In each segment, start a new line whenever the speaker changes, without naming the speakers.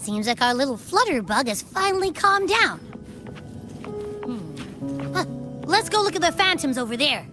Seems like our little flutterbug has finally calmed down. Huh, let's go look at the phantoms over there.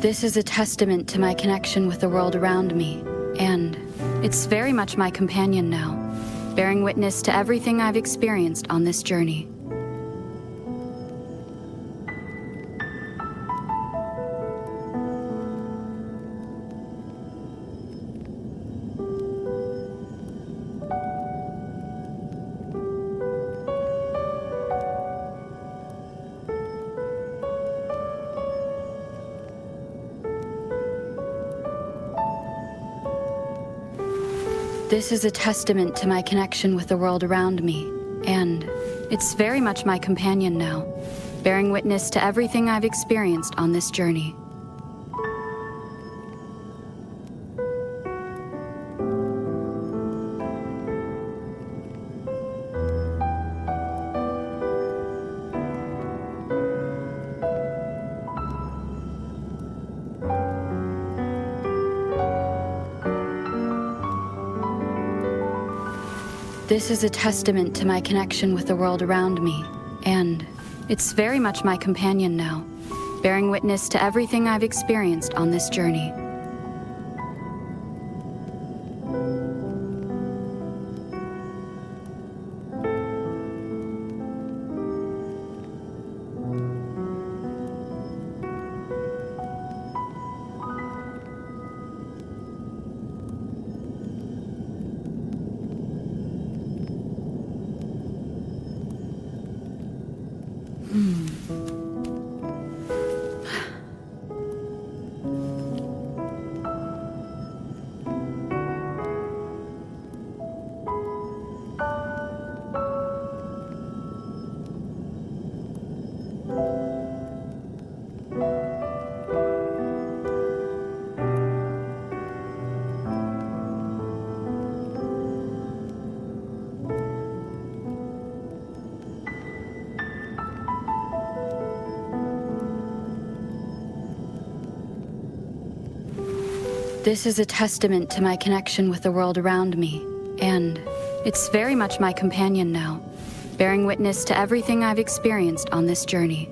This is a testament to my connection with the world around me, and it's very much my companion now, bearing witness to everything I've experienced on this journey. This is a testament to my connection with the world around me, and it's very much my companion now, bearing witness to everything I've experienced on this journey. This is a testament to my connection with the world around me, and it's very much my companion now, bearing witness to everything I've experienced on this journey. This is a testament to my connection with the world around me, and it's very much my companion now, bearing witness to everything I've experienced on this journey.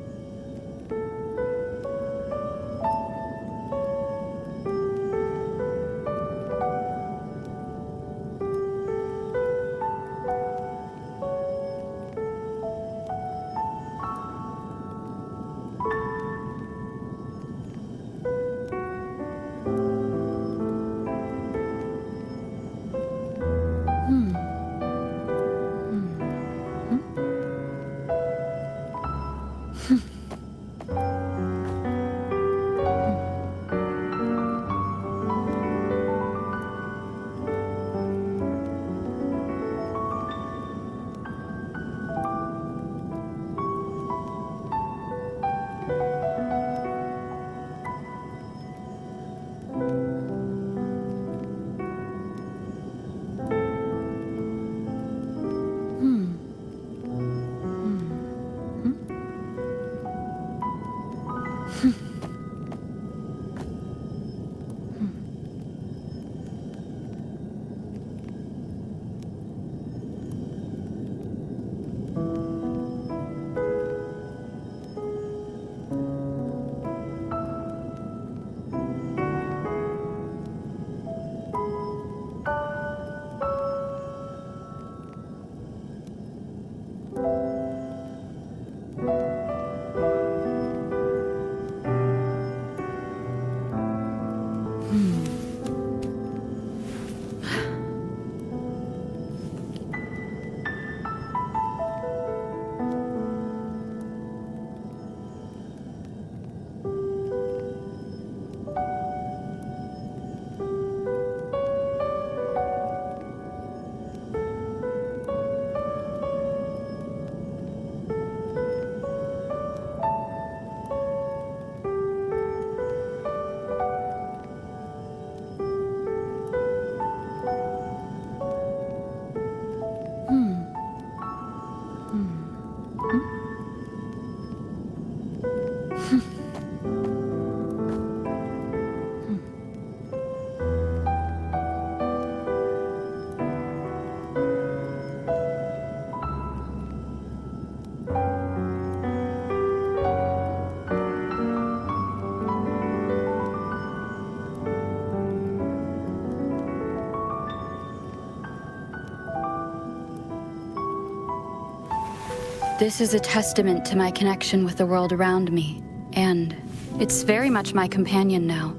This is a testament to my connection with the world around me, and it's very much my companion now,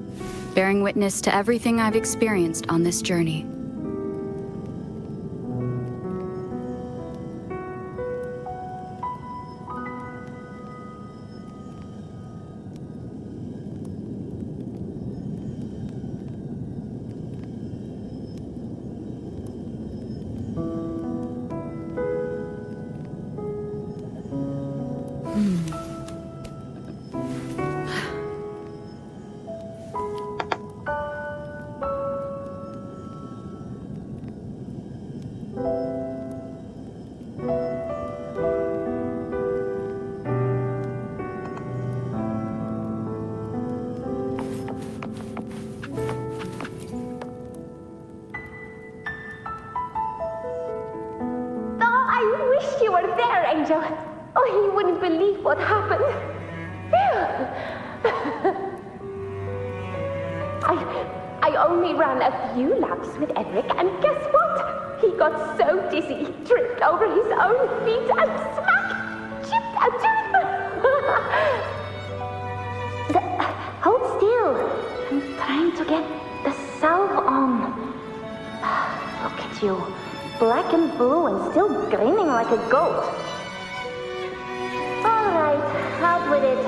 bearing witness to everything I've experienced on this journey.
Angel. Oh, he wouldn't believe what happened. I only ran a few laps with Edric, and guess what? He got so dizzy, he tripped over his own feet, and smack! Chipped a tooth! Hold still. I'm trying to get the salve on. Look at you. Black and blue and still grinning like a goat. All right, out with it.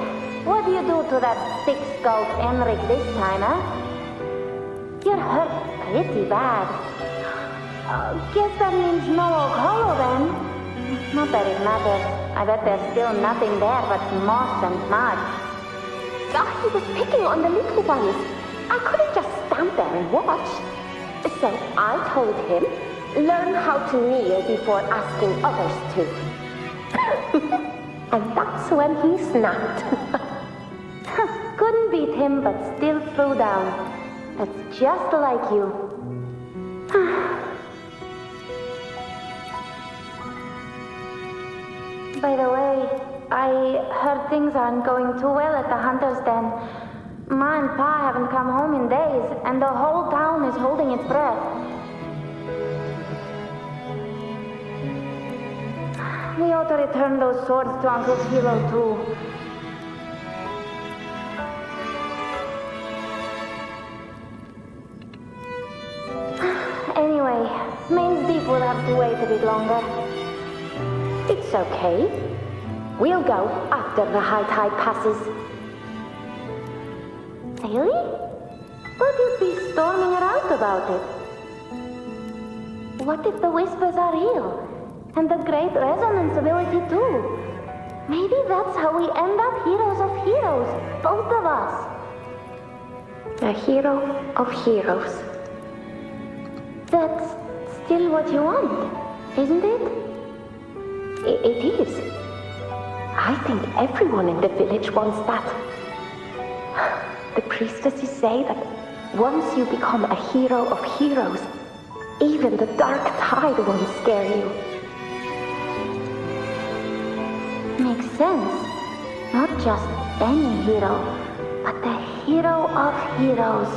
What do you do to that thick-skulled Enric this time, huh? You're hurt pretty bad. Guess that means no old hollow then. Not that it matters. I bet there's still nothing there but moss and mud. Oh, he was picking on the little ones. I couldn't just stand there and watch. So I told him, learn how to kneel before asking others to. And that's when he snapped. Couldn't beat him, but still threw down. That's just like you. By the way, I heard things aren't going too well at the Hunter's Den. Ma and Pa haven't come home in days, and the whole town is holding its breath. We ought to return those swords to Uncle Hero, too. Anyway, Main's Deep will have to wait a bit longer. It's okay. We'll go after the high tide passes. Really? But you'd be storming around about it. What if the whispers are real? And the great resonance ability too? Maybe that's how we end up heroes of heroes, both of us. A hero of heroes. That's still what you want, isn't it? It is. I think everyone in the village wants that. The priestesses say that once you become a hero of heroes, even the dark tide won't scare you. Makes sense. Not just any hero, but the hero of heroes.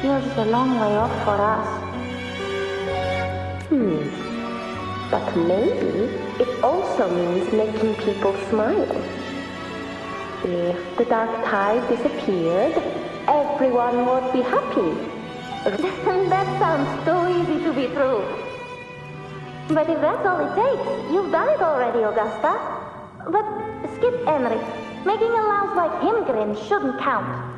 Feels a long way off for us. But maybe it also means making people smile. If the dark tide disappeared, everyone would be happy. That sounds too easy to be true. But if that's all it takes, you've done it already, Augusta. But skip Enric. Making a louse like him grin shouldn't count.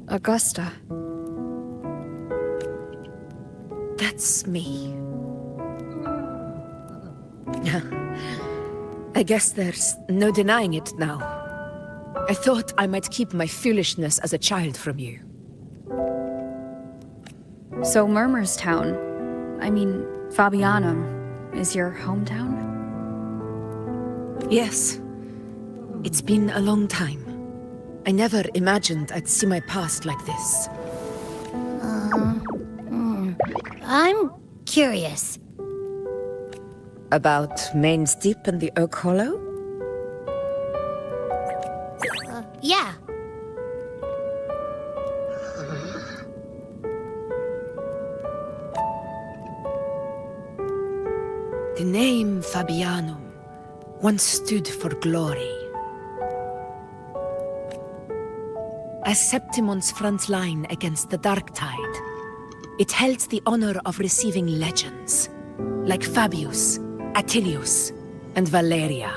Augusta.
That's me. I guess there's no denying it now. I thought I might keep my foolishness as a child from you.
So Murmurstown, Fabianum, is your hometown?
Yes. It's been a long time. I never imagined I'd see my past like this.
I'm curious.
About Main's Deep and the Oak Hollow?
Yeah.
The name Fabianum once stood for glory. As Septimon's front line against the Dark Tide, it held the honor of receiving legends, like Fabius, Attilius, and Valeria.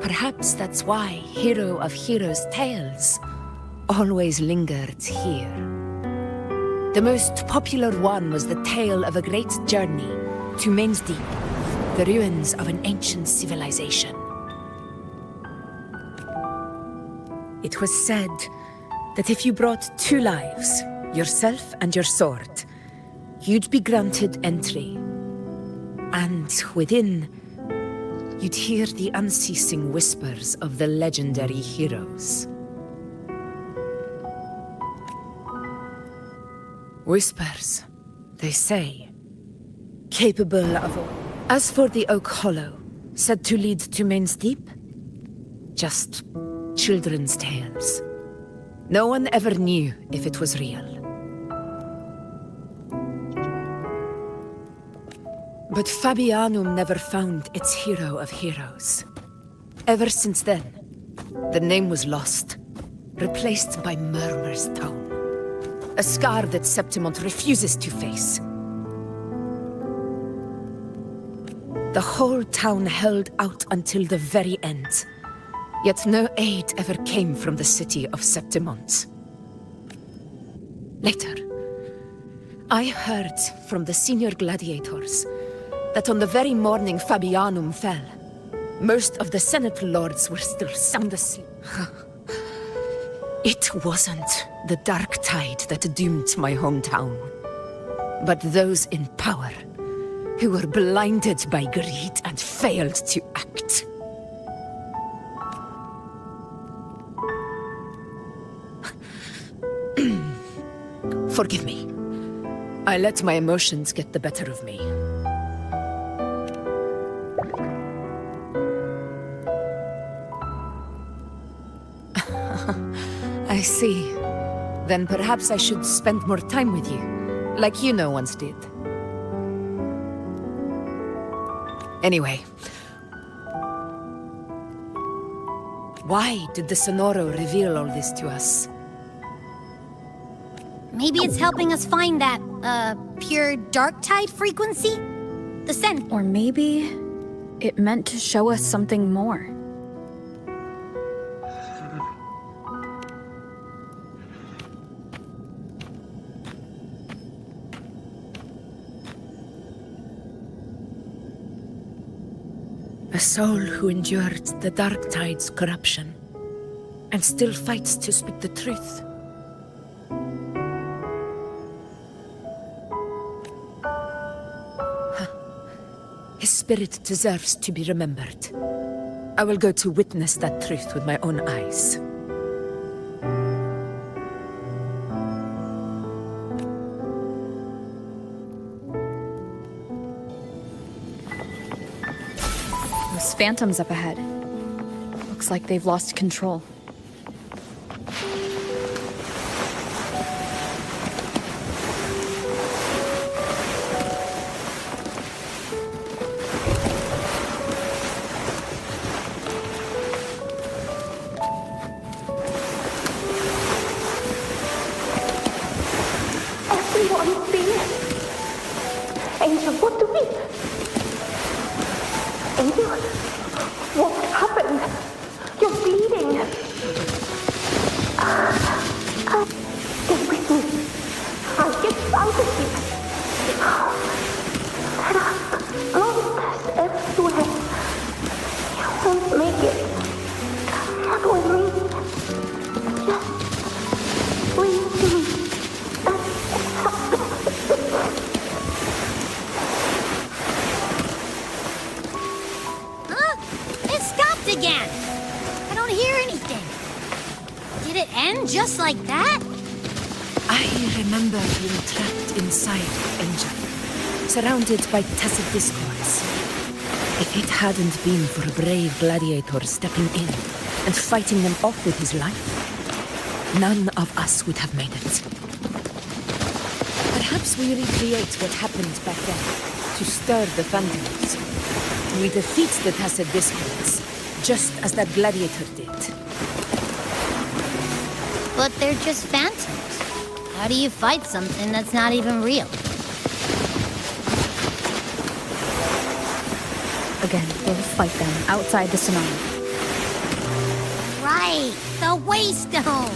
Perhaps that's why Hero of Heroes' tales always lingered here. The most popular one was the tale of a great journey to Main's Deep, the ruins of an ancient civilization. It was said that if you brought 2 lives, yourself and your sword, you'd be granted entry. And within, you'd hear the unceasing whispers of the legendary heroes. Whispers, they say, capable of... As for the Oak Hollow, said to lead to Main's Deep, just children's tales. No one ever knew if it was real. But Fabianum never found its hero of heroes. Ever since then, the name was lost, replaced by Murmur's Tone, a scar that Septimont refuses to face. The whole town held out until the very end, yet no aid ever came from the city of Septimont. Later, I heard from the senior gladiators that on the very morning Fabianum fell, most of the Senate lords were still sound asleep. It wasn't the Dark Tide that doomed my hometown, but those in power who were blinded by greed and failed to act. Forgive me. I let my emotions get the better of me. I see. Then perhaps I should spend more time with you, like you once did. Anyway, Why did the Sonoro reveal all this to us?
Maybe it's helping us find that, pure dark tide frequency? The scent.
Or maybe it meant to show us something more.
A soul who endured the dark tide's corruption and still fights to speak the truth. His spirit deserves to be remembered. I will go to witness that truth with my own eyes.
Those phantoms up ahead. Looks like they've lost control.
Everyone's been... Angel, what do we... Angel, what happened? You're bleeding. Stay with me. I'll get you out of here. There are monsters everywhere. You won't make it. Not with me. Just with me.
It stopped again! I don't hear anything. Did it end just like that?
I remember being trapped inside Angel, surrounded by tacit discords. If it hadn't been for a brave gladiator stepping in and fighting them off with his life, none of us would have made it. Perhaps we recreate what happened back then, to stir the phantoms. We defeat the tacit discords, just as that gladiator did.
But they're just phantoms. How do you fight something that's not even real?
Again, we'll fight them outside the tsunami.
Right, the Waystone!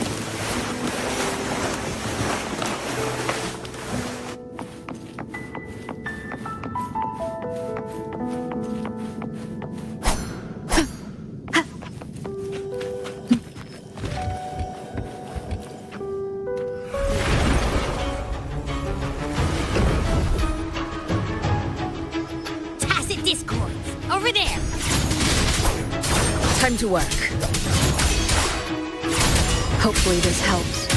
Tacit discords! Over there!
Time to work.
Hopefully this helps.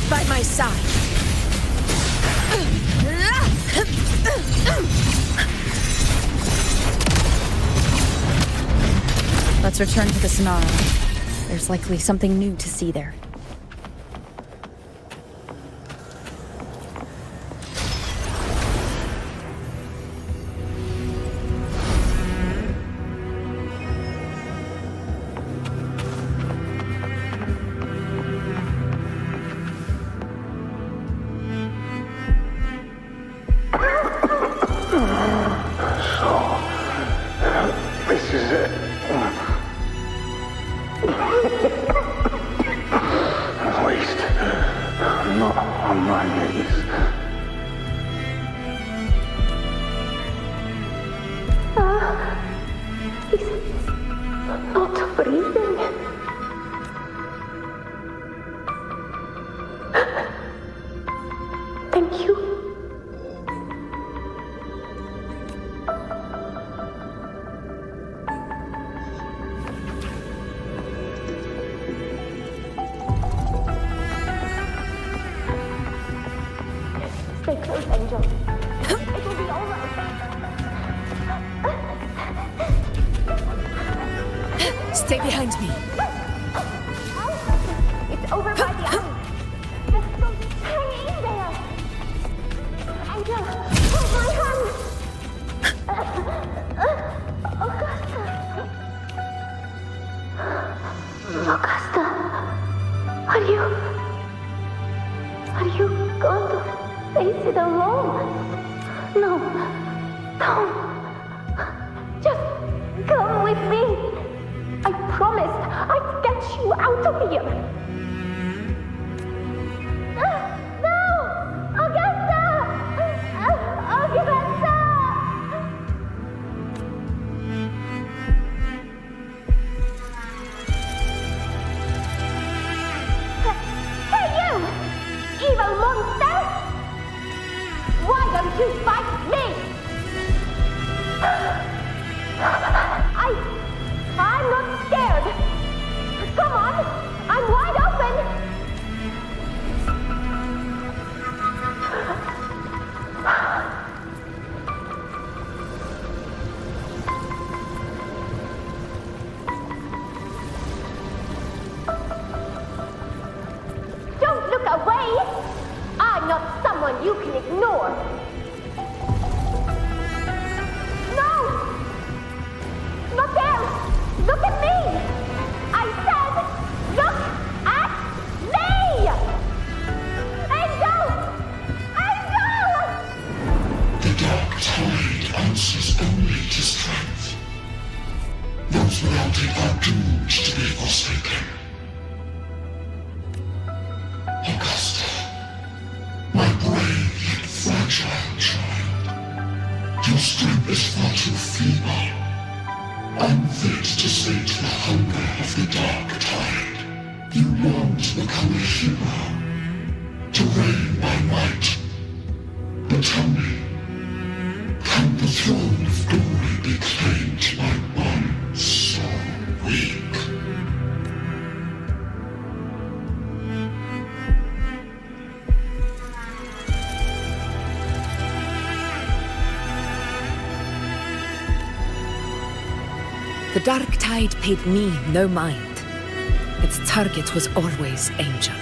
By my side.
Let's return to the Sonara. There's likely something new to see there.
This is it. At least, I'm not on my knees.
He's not breathing. Thank you. safe, Angel. It will be over.
Stay behind me.
It's over by the arm. Just don't hang in there. Angel, hold my hand. Augusta, are you going to face it alone? No, don't. Just come with me. I promised I'd get you out of here. No, Augusta! Augusta! Hey, you! Evil monster! Why don't you fight me? I'm not scared. Come on, I'm wide open. Don't look away. I'm not someone you can ignore. No! Not there! Look at me! I said, look at me! Angel! Angel!
The dark tide answers only to strength. Those without it are doomed to be forsaken. Augusta, my brave yet fragile child, your strength is far too feeble. Unfit to sate the hunger of the dark tide. You long to become a hero, to reign by might. But tell me, can the throne of glory be claimed by one so weak?
The dark tide paid me no mind. Its target was always Angel.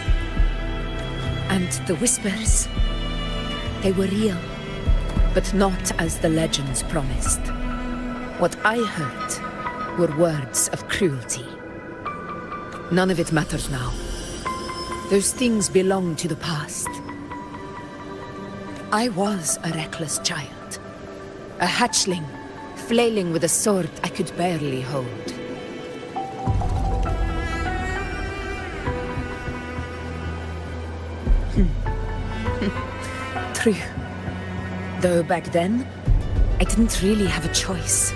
And the whispers, they were real, but not as the legends promised. What I heard were words of cruelty. None of it matters now. Those things belong to the past. I was a reckless child, a hatchling, flailing with a sword I could barely hold. True. Though back then, I didn't really have a choice.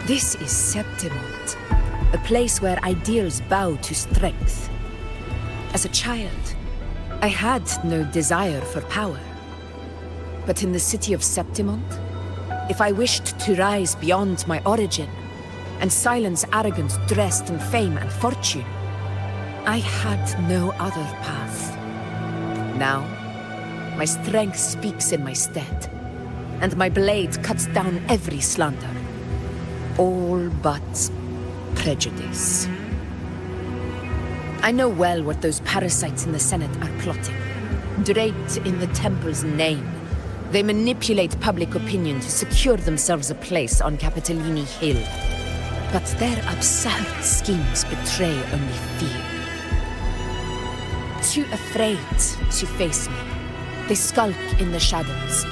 This is Septimont, a place where ideals bow to strength. As a child, I had no desire for power. But in the city of Septimont, if I wished to rise beyond my origin and silence arrogance dressed in fame and fortune, I had no other path. Now, my strength speaks in my stead, and my blade cuts down every slander. All but prejudice. I know well what those parasites in the Senate are plotting. Draped in the Temple's name, they manipulate public opinion to secure themselves a place on Capitolini Hill. But their absurd schemes betray only fear. Too afraid to face me, they skulk in the shadows,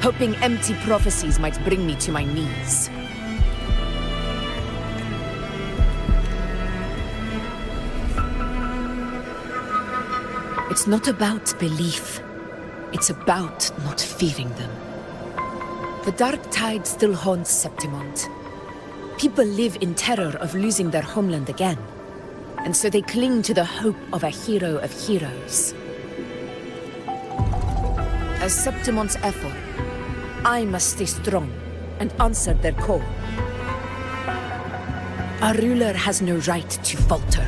hoping empty prophecies might bring me to my knees. It's not about belief. It's about not fearing them. The dark tide still haunts Septimont. People live in terror of losing their homeland again, and so they cling to the hope of a hero of heroes. As Septimont's effort, I must stay strong and answer their call. Our ruler has no right to falter.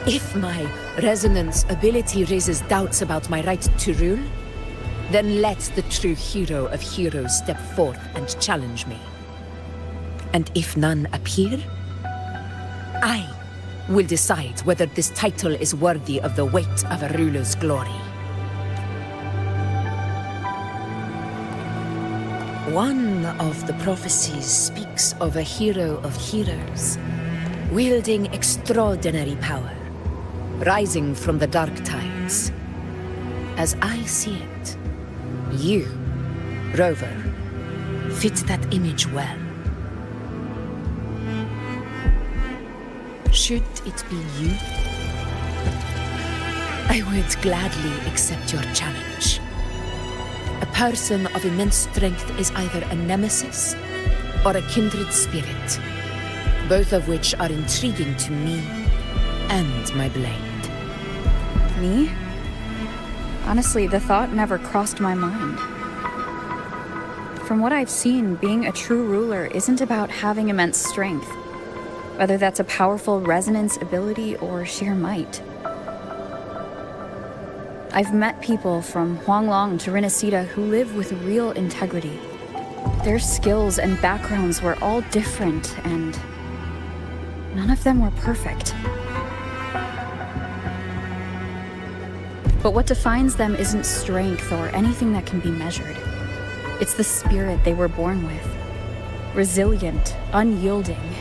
If my Resonance ability raises doubts about my right to rule? Then let the true hero of heroes step forth and challenge me. And if none appear, I will decide whether this title is worthy of the weight of a ruler's glory. One of the prophecies speaks of a hero of heroes, wielding extraordinary power, rising from the dark tides. As I see it, you, Rover, fit that image well. Should it be you, I would gladly accept your challenge. A person of immense strength is either a nemesis or a kindred spirit, both of which are intriguing to me and my blade.
Me? Honestly, the thought never crossed my mind. From what I've seen, being a true ruler isn't about having immense strength, whether that's a powerful resonance ability or sheer might. I've met people from Huanglong to Rinasita who live with real integrity. Their skills and backgrounds were all different, and none of them were perfect. But what defines them isn't strength or anything that can be measured. It's the spirit they were born with. Resilient, unyielding.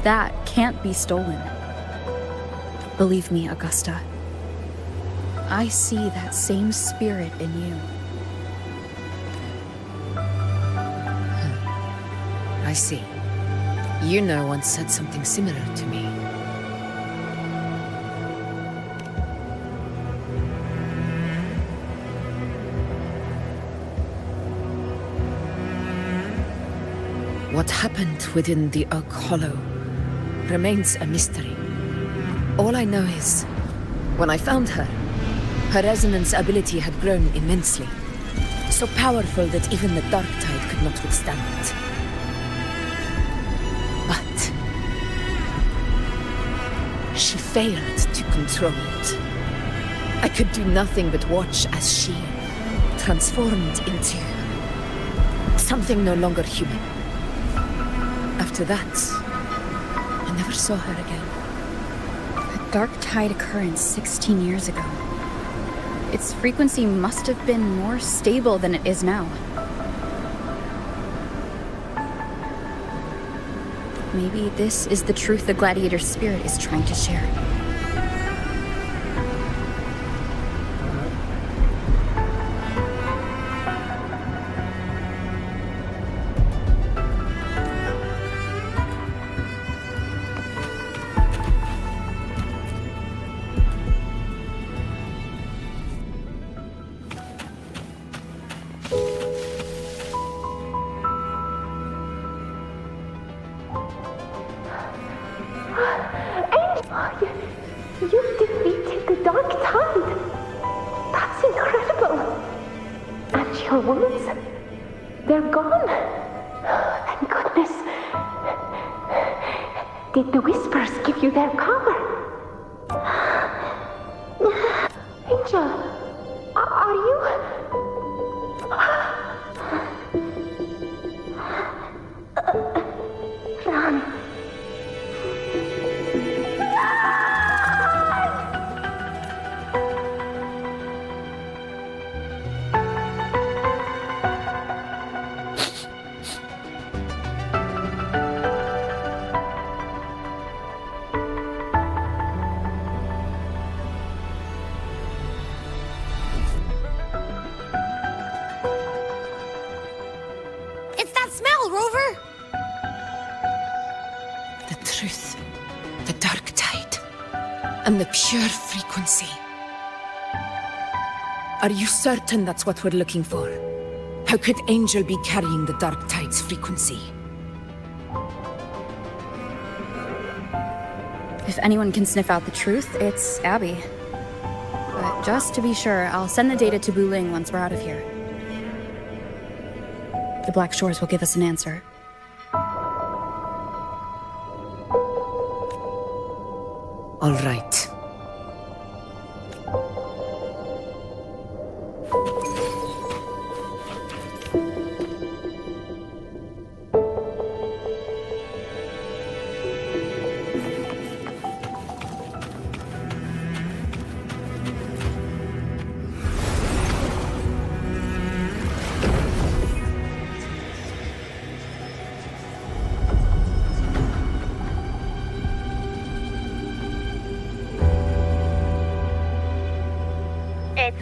That can't be stolen. Believe me, Augusta. I see that same spirit in you.
I see. Yuna once said something similar to me. What happened within the Oak Hollow remains a mystery. All I know is, when I found her, her resonance ability had grown immensely. So powerful that even the Dark Tide could not withstand it. But she failed to control it. I could do nothing but watch as she transformed into something no longer human. After that, I never saw her again.
A Dark Tide occurrence 16 years ago. Its frequency must have been more stable than it is now. Maybe this is the truth the gladiator spirit is trying to share.
You've defeated the Dark Tide! That's incredible! And your wounds? They're gone! Thank goodness! Did the Whispers give you their power? Angel, are you... Run!
It's that smell, Rover!
The truth, the Dark Tide, and the pure frequency. Are you certain that's what we're looking for? How could Angel be carrying the Dark Tide's frequency?
If anyone can sniff out the truth, it's Abby. But just to be sure, I'll send the data to Buling once we're out of here. The Black Shores will give us an answer.
All right.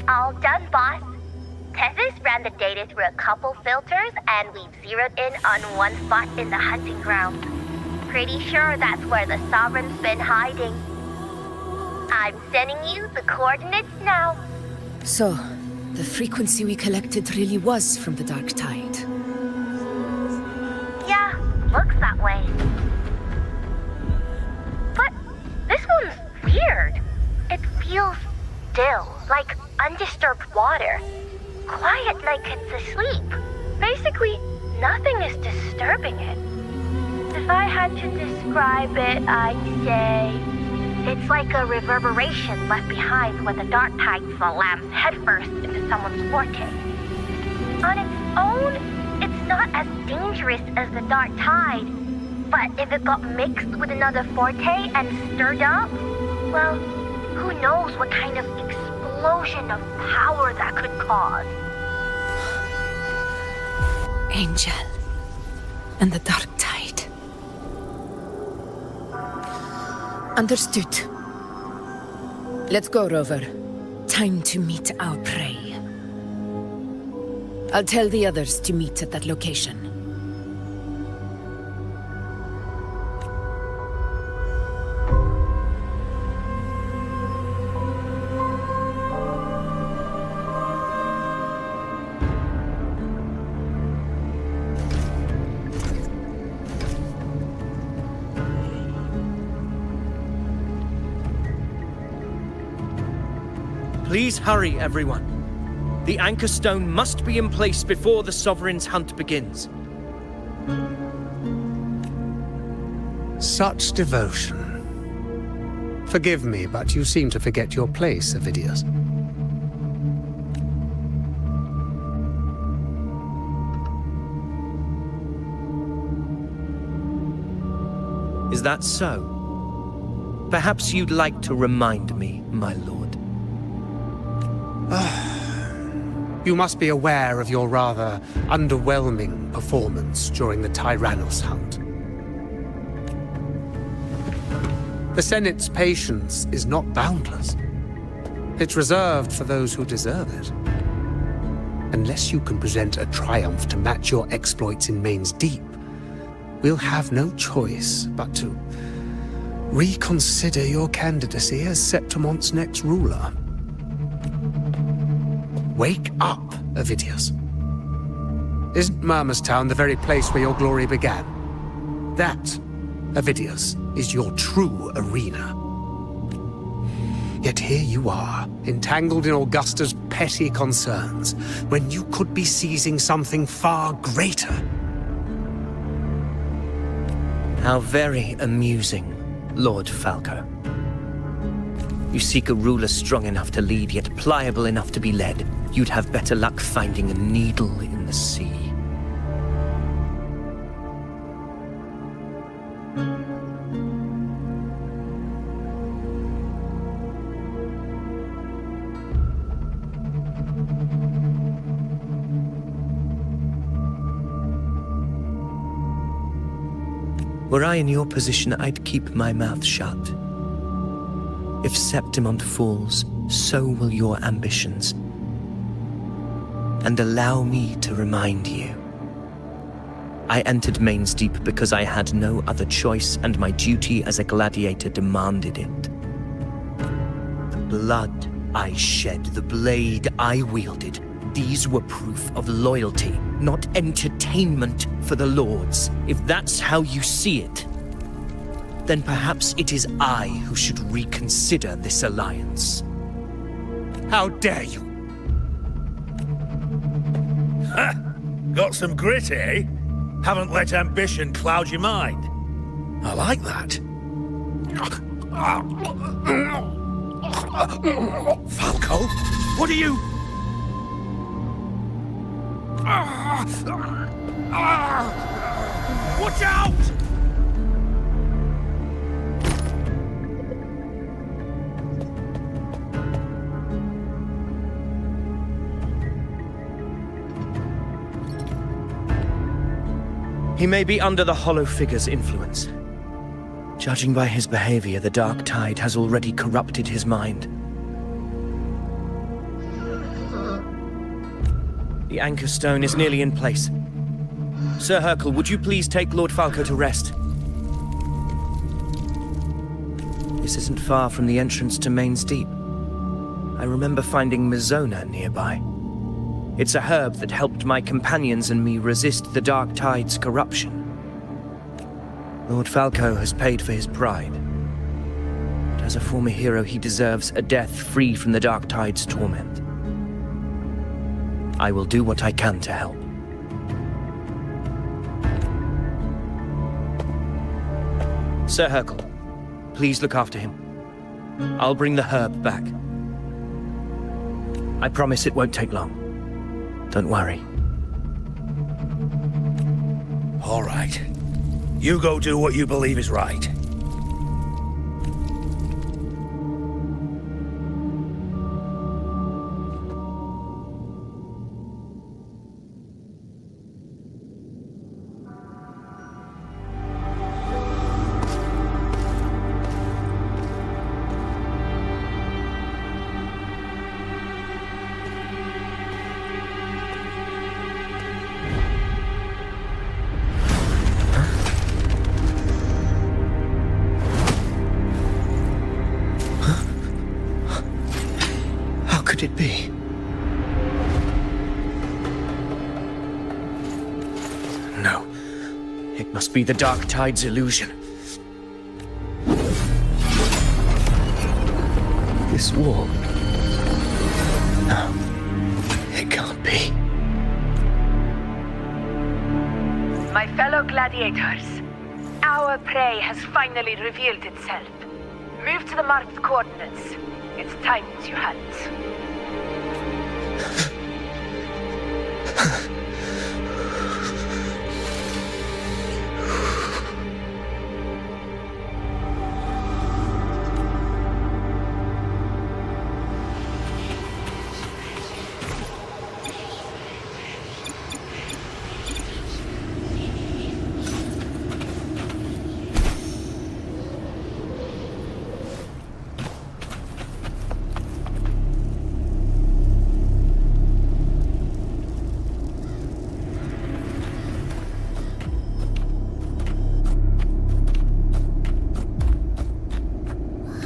All done, boss. Tethys ran the data through a couple filters, and we've zeroed in on one spot in the hunting ground. Pretty sure that's where the Sovereign's been hiding. I'm sending you the coordinates now.
So, the frequency we collected really was from the Dark Tide.
Yeah, looks that way. But this one's weird. It feels still, like undisturbed water. Quiet like it's asleep. Basically, nothing is disturbing it. If I had to describe it, I'd say it's like a reverberation left behind when the dark tide slams headfirst into someone's forte. On its own, it's not as dangerous as the dark tide, but if it got mixed with another forte and stirred up, well, who knows what kind of explosion of power that could cause.
Angel and the Dark Tide. Understood. Let's go, Rover. Time to meet our prey. I'll tell the others to meet at that location.
Please hurry, everyone. The anchor stone must be in place before the Sovereign's hunt begins.
Such devotion. Forgive me, but you seem to forget your place, Avidius.
Is that so? Perhaps you'd like to remind me, my lord.
You must be aware of your rather underwhelming performance during the Tyrannos hunt. The Senate's patience is not boundless. It's reserved for those who deserve it. Unless you can present a triumph to match your exploits in Main's Deep, we'll have no choice but to reconsider your candidacy as Septimon's next ruler. Wake up, Avidius. Isn't Murmustown the very place where your glory began? That, Avidius, is your true arena. Yet here you are, entangled in Augusta's petty concerns, when you could be seizing something far greater.
How very amusing, Lord Falco. You seek a ruler strong enough to lead, yet pliable enough to be led. You'd have better luck finding a needle in the sea. Were I in your position, I'd keep my mouth shut. If Septimon falls, so will your ambitions. And allow me to remind you. I entered Main's Deep because I had no other choice, and my duty as a gladiator demanded it. The blood I shed, the blade I wielded, these were proof of loyalty, not entertainment for the Lords. If that's how you see it, then perhaps it is I who should reconsider this alliance.
How dare you!
Ha! Got some grit, eh? Haven't let ambition cloud your mind. I like that. Falco, what are you... Watch out!
He may be under the Hollow Figure's influence. Judging by his behavior, the Dark Tide has already corrupted his mind. The anchor stone is nearly in place. Sir Hercule, would you please take Lord Falco to rest? This isn't far from the entrance to Main's Deep. I remember finding Mizona nearby. It's a herb that helped my companions and me resist the Dark Tide's corruption. Lord Falco has paid for his pride. But as a former hero, he deserves a death free from the Dark Tide's torment. I will do what I can to help. Sir Hercule, please look after him. I'll bring the herb back. I promise it won't take long. Don't worry.
All right. You go do what you believe is right.
Could it be? No. It must be the Dark Tide's illusion. This wall. No. It can't be.
My fellow gladiators, our prey has finally revealed itself. Move to the marked coordinates. It's time to hunt.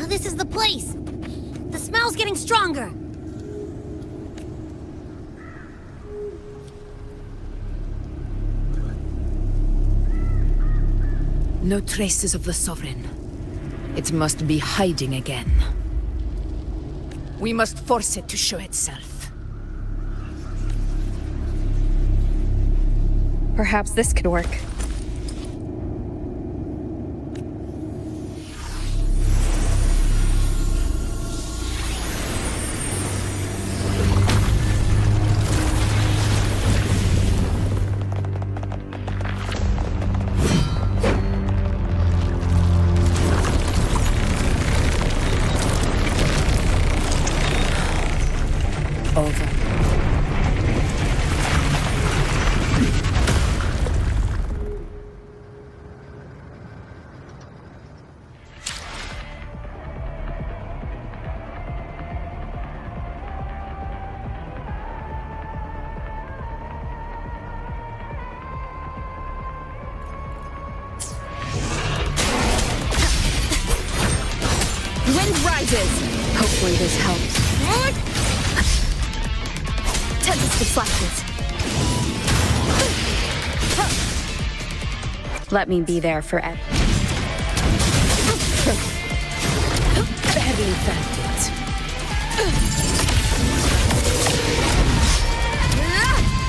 This is the place! The smell's getting stronger!
No traces of the Sovereign. It must be hiding again. We must force it to show itself.
Perhaps this could work. Wind rises! Hopefully this helps. Tempest the flashes. Let me be there forever.
Barely felt it.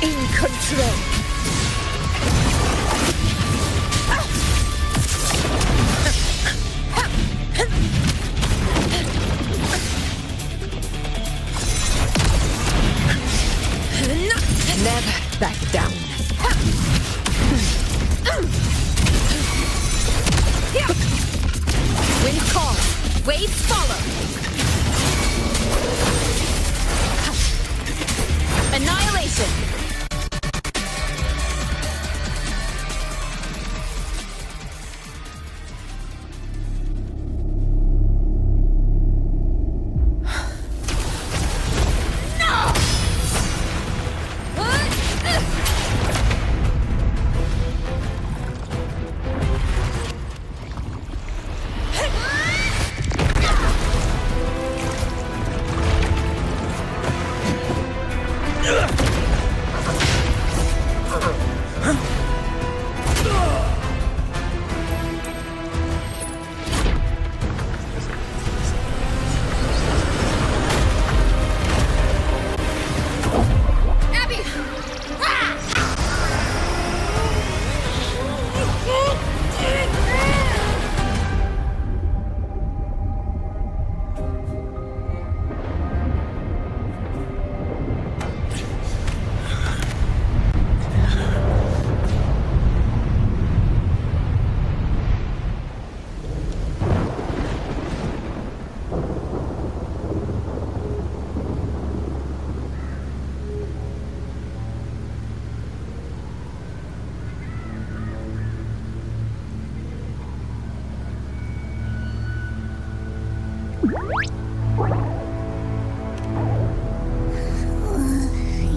In control. Never back down.
Wind calm. Waves follow. Annihilation.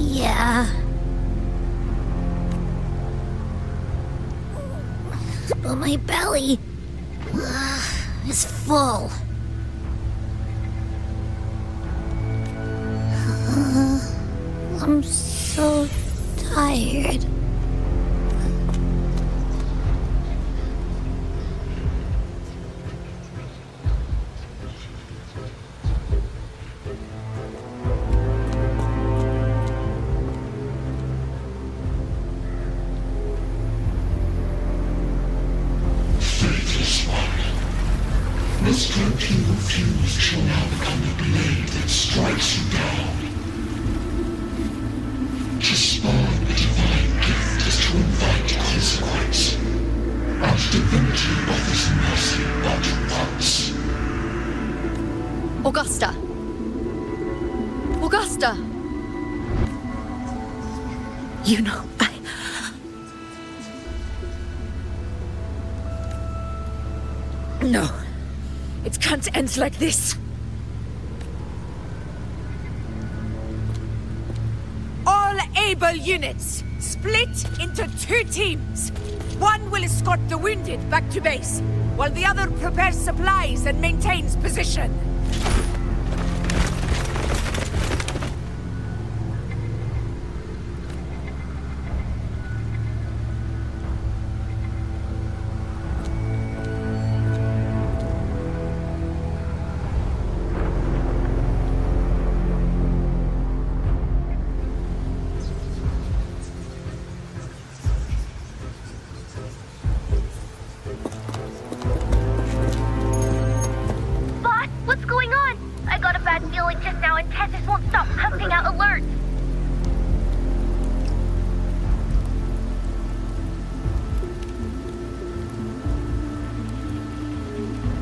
Yeah. But my belly is full. I'm so tired.
Faithless one. The strength you refused shall now become the blade that strikes you down. To spawn a divine gift is to invite consequence. And divinity offers mercy but once.
Augusta! Augusta!
You know, No. It can't end like this. All able units, split into 2 teams. One will escort the wounded back to base, while the other prepares supplies and maintains position.
Boss, what's going on? I got a bad feeling just now and Tessus won't stop pumping out alerts.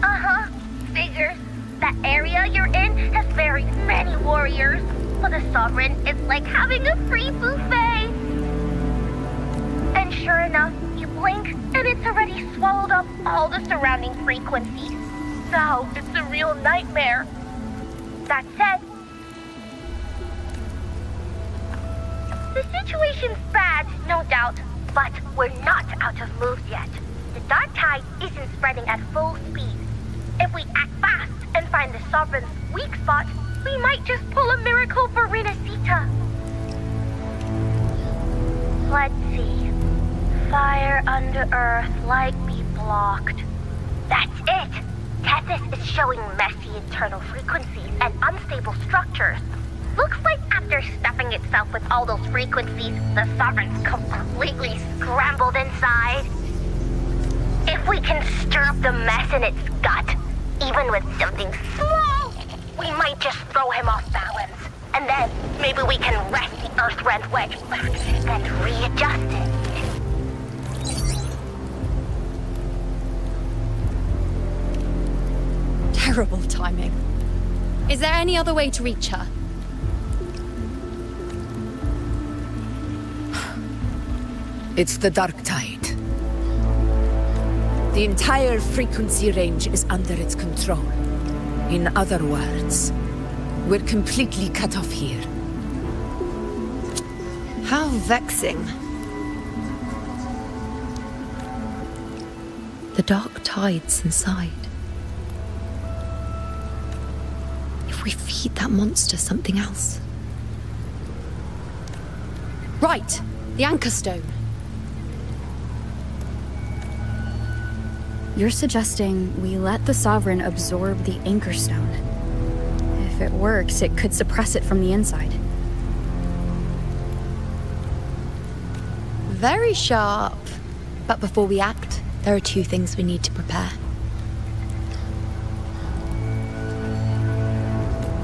Uh-huh. Figures. That area you're in has very many warriors. For the Sovereign, it's like having a free buffet. And sure enough, you blink, and it's already swallowed up all the surrounding frequencies. So, it's a real nightmare. That said, the situation's bad, no doubt, but we're not out of moves yet. The dark tide isn't spreading at full speed. If we act fast and find the Sovereign's weak spot, we might just pull a miracle for Renacita. Let's see. Fire under earth, light be blocked. That's it! Tessus is showing messy internal frequencies and unstable structures. Looks like after stuffing itself with all those frequencies, the Sovereign's completely scrambled inside. If we can stir up the mess in its gut, even with something small, we might just throw him off balance. And then maybe we can wrest the Earthrend wedge back and readjust it.
Terrible timing. Is there any other way to reach her?
It's the dark tide. The entire frequency range is under its control. In other words, we're completely cut off here.
How vexing. The dark tide's inside. If we feed that monster something else. Right, the Anchor Stone. You're suggesting we let the Sovereign absorb the Anchor Stone. If it works, it could suppress it from the inside. Very sharp. But before we act, there are 2 things we need to prepare.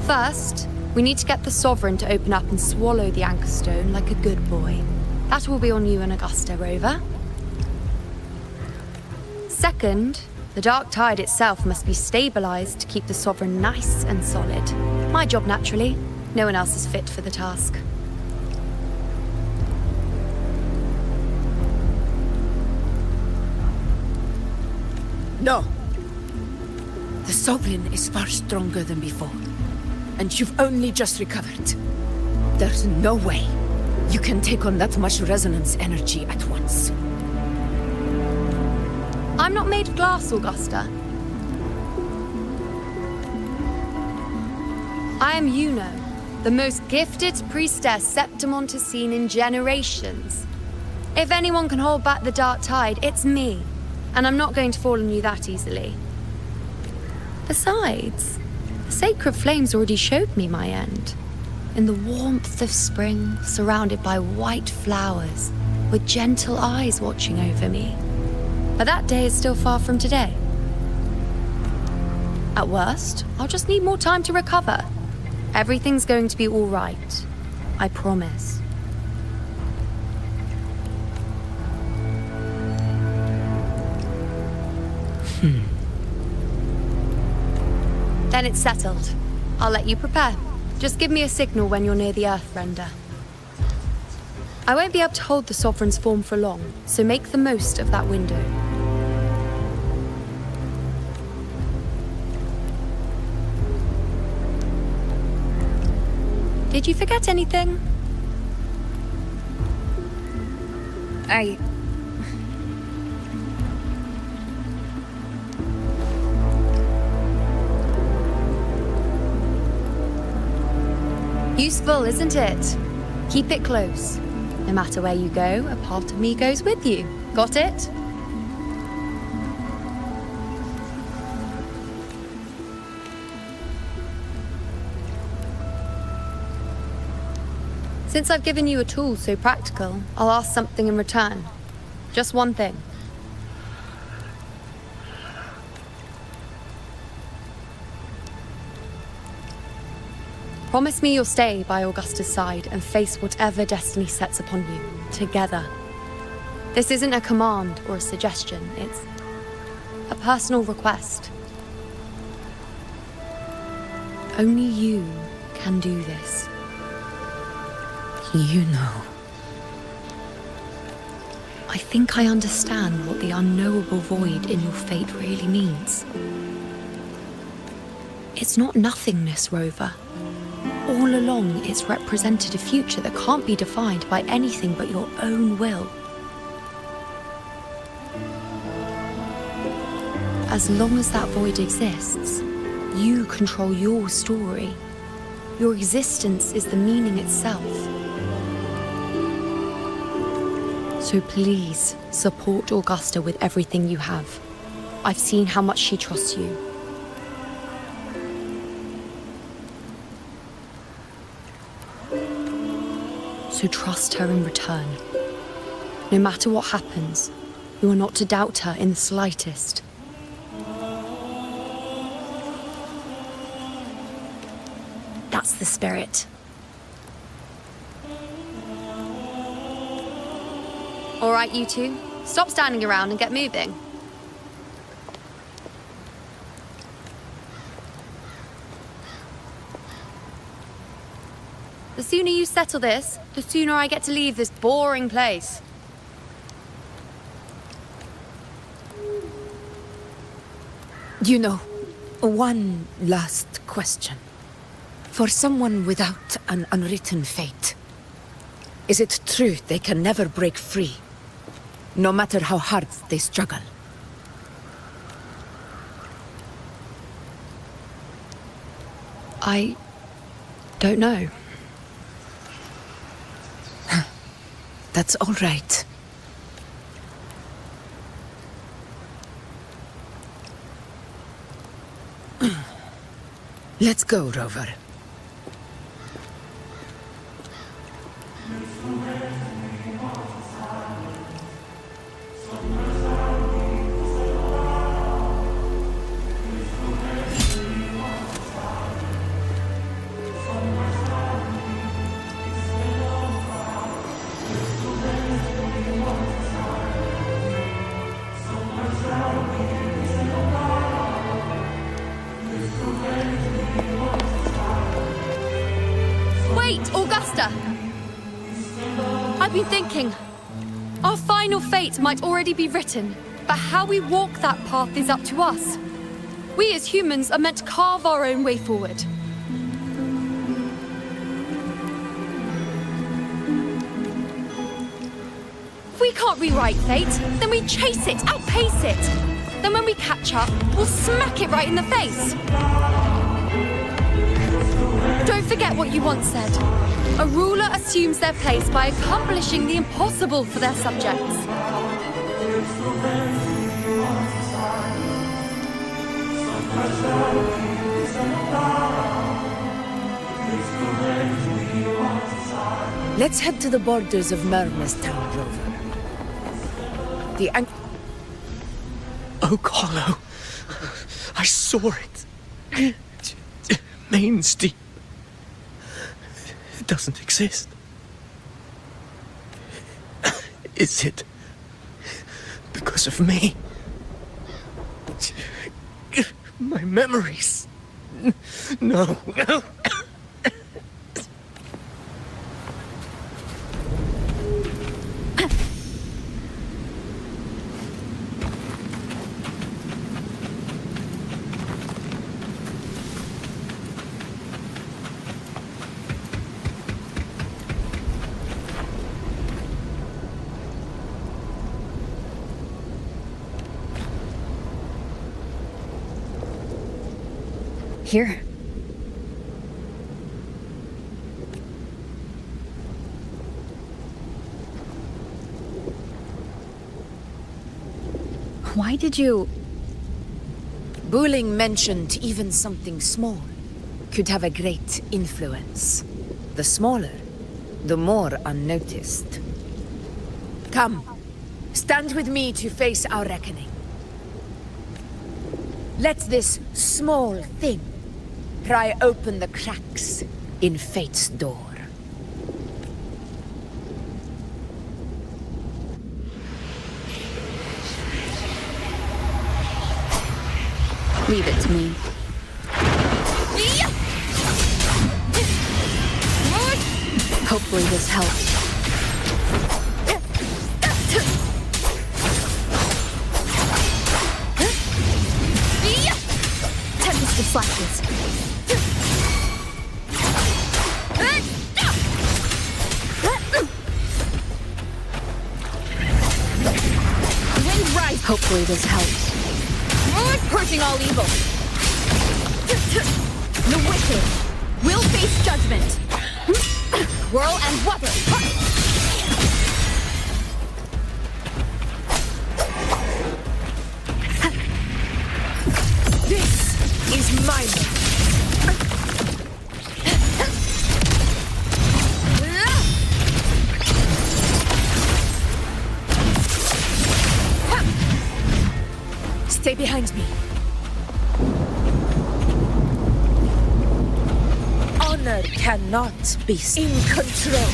First, we need to get the Sovereign to open up and swallow the Anchor Stone like a good boy. That will be on you and Augusta, Rover. Second, the dark tide itself must be stabilized to keep the Sovereign nice and solid. My job, naturally. No one else is fit for the task.
No. The The Sovereign is far stronger than before, and you've only just recovered. There's no way you can take on that much resonance energy at once.
I'm not made of glass, Augusta. I am Yuno, the most gifted priestess Septimont has seen in generations. If anyone can hold back the dark tide, it's me. And I'm not going to fall on you that easily. Besides, the sacred flames already showed me my end. In the warmth of spring, surrounded by white flowers, with gentle eyes watching over me. But that day is still far from today. At worst, I'll just need more time to recover. Everything's going to be all right. I promise. Then it's settled. I'll let you prepare. Just give me a signal when you're near the Earthrender. I won't be able to hold the Sovereign's form for long, so make the most of that window. Did you forget anything? Useful, isn't it? Keep it close. No matter where you go, a part of me goes with you. Got it? Since I've given you a tool so practical, I'll ask something in return. Just one thing. Promise me you'll stay by Augusta's side and face whatever destiny sets upon you, together. This isn't a command or a suggestion, it's a personal request. Only you can do this.
You know.
I think I understand what the unknowable void in your fate really means. It's not nothingness, Rover. All along, it's represented a future that can't be defined by anything but your own will. As long as that void exists, you control your story. Your existence is the meaning itself. So please, support Augusta with everything you have. I've seen how much she trusts you. So trust her in return. No matter what happens, you are not to doubt her in the slightest. That's the spirit. All right, you two. Stop standing around and get moving. The sooner you settle this, the sooner I get to leave this boring place.
You know, one last question. For someone without an unwritten fate, is it true they can never break free, no matter how hard they struggle?
I don't know.
That's all right. Let's go, Rover.
Wait, Augusta! I've been thinking. Our final fate might already be written, but how we walk that path is up to us. We as humans are meant to carve our own way forward. If we can't rewrite fate, then we chase it, outpace it. Then when we catch up, we'll smack it right in the face. Don't forget what you once said. A ruler assumes their place by accomplishing the impossible for their subjects.
Let's head to the borders of Myrna's town, Rover. The
Oak Hollow. I saw it. Mains Deep. It doesn't exist. Is it because of me? My memories. No.
Here. Why did you...
Buling mentioned even something small could have a great influence. The smaller, the more unnoticed. Come, stand with me to face our reckoning. Let this small thing pry open the cracks in fate's door.
Leave it to me. Hopefully this helps. Tempest of flashes. Wind rise. Hopefully this helps. Purging all evil. The wicked will face judgment. Whirl and water.
This is mine. Stay behind me. Honor cannot be in control.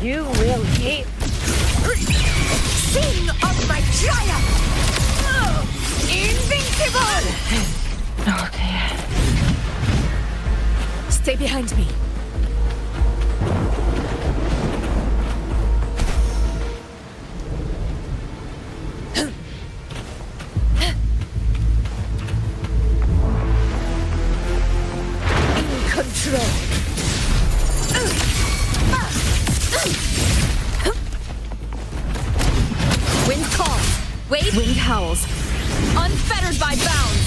You will hear. Sing of my triumph! Invincible!
Okay.
Stay behind me. In control.
Wind calls. Wait. Wind howls. Unfettered by bounds.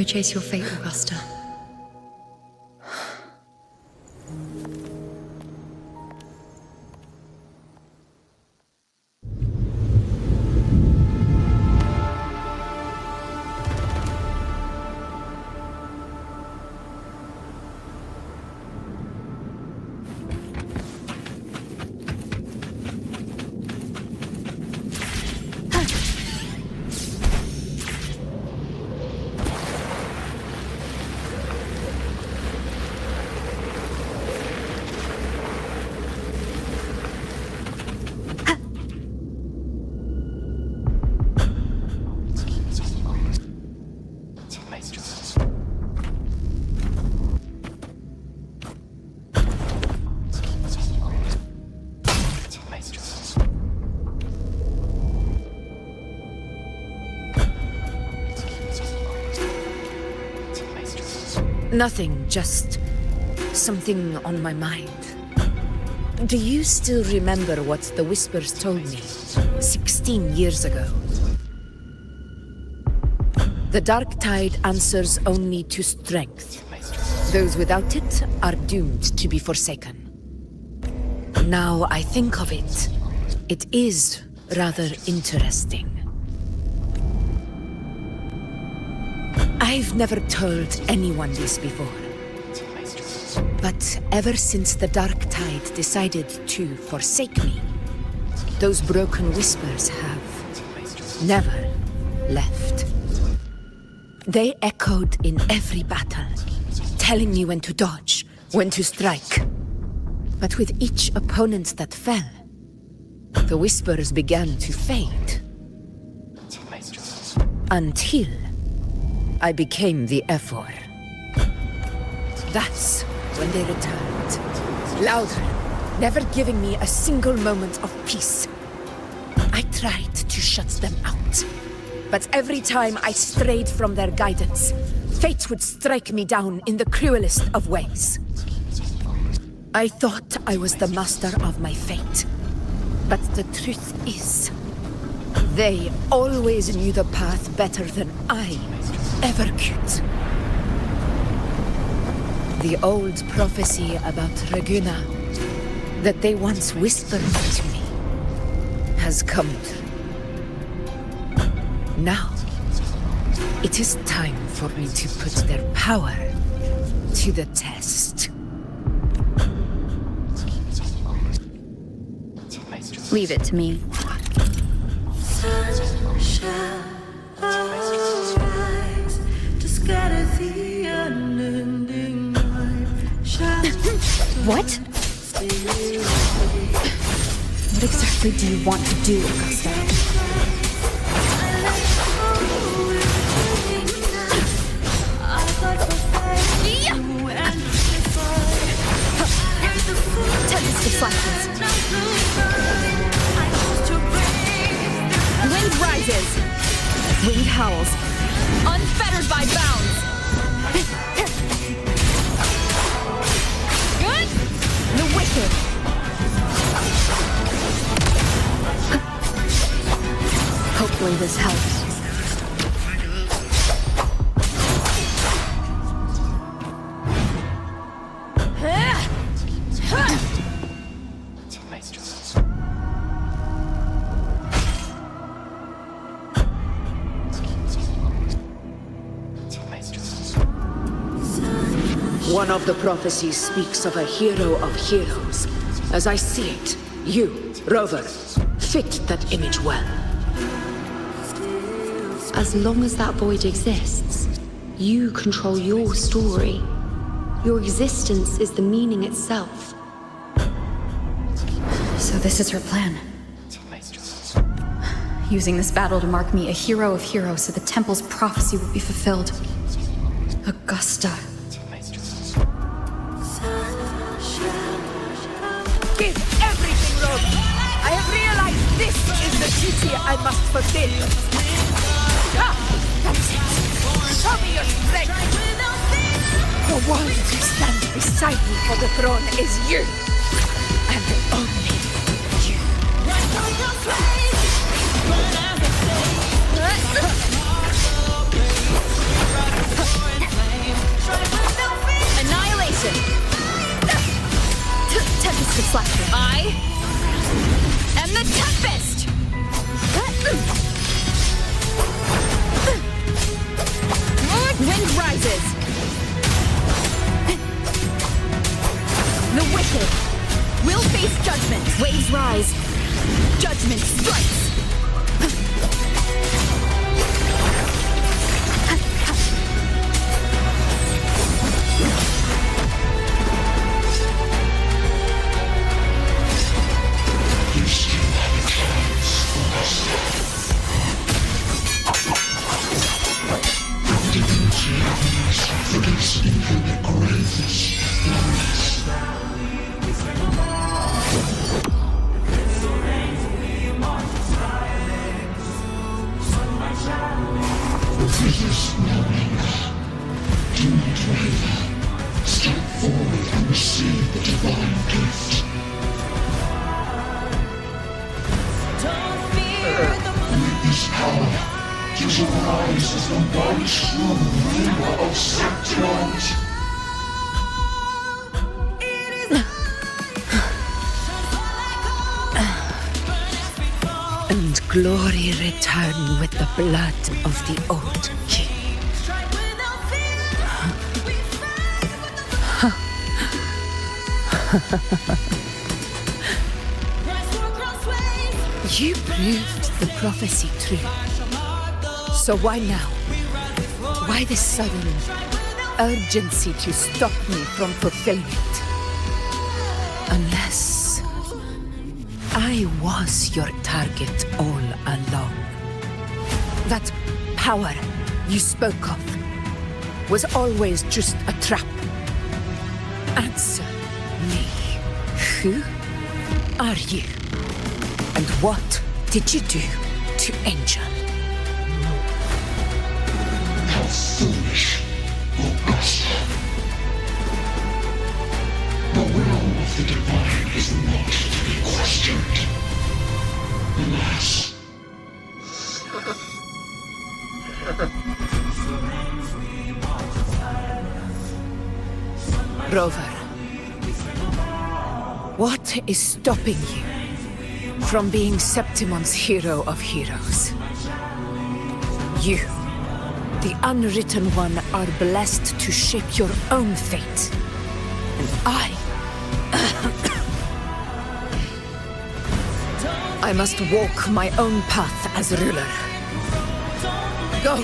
Go chase your fate, Augusta.
Nothing, just something on my mind. Do you still remember what the Whispers told me 16 years ago? The dark tide answers only to strength. Those without it are doomed to be forsaken. Now I think of it, it is rather interesting. I've never told anyone this before. But ever since the Dark Tide decided to forsake me, those broken whispers have never left. They echoed in every battle, telling me when to dodge, when to strike. But with each opponent that fell, the whispers began to fade. Until I became the Ephor. That's when they returned. Louder, never giving me a single moment of peace. I tried to shut them out. But every time I strayed from their guidance, fate would strike me down in the cruelest of ways. I thought I was the master of my fate. But the truth is, they always knew the path better than I ever could. The old prophecy about Reguna, that they once whispered to me, has come true. Now, it is time for me to put their power to the test.
Leave it to me. What? What exactly do you want to do, Augusta? Tempest flashes. Wind rises. Wind howls. Unfettered by bounds. Good? The wicked. Hopefully this helps.
One of the prophecies speaks of a hero of heroes. As I see it, you, Rover, fit that image well.
As long as that void exists, you control your story. Your existence is the meaning itself.
So this is her plan. Using this battle to mark me a hero of heroes so the temple's prophecy will be fulfilled. Augusta.
Give everything, Rover! I have realized this is the duty I must fulfill. Ah, that's it. Show me your strength. The one to stand beside me for the throne is you. And only you.
Annihilation! Tempest Reflector. I am the Tempest! Wind rises! The wicked will face judgment. Waves rise. Judgment strikes.
And glory return with the blood of the old king. You proved the prophecy true. So why now? Why this sudden urgency to stop me from fulfilling it? Unless I was your target all along. That power you spoke of was always just a trap. Answer me. Who are you? And what did you do to Angel?
How foolish, Augusta. The will of the divine is not to be questioned. Alas.
Rover, what is stopping you from being Septimon's hero of heroes? You, the unwritten one, are blessed to shape your own fate. And I must walk my own path as ruler. Go,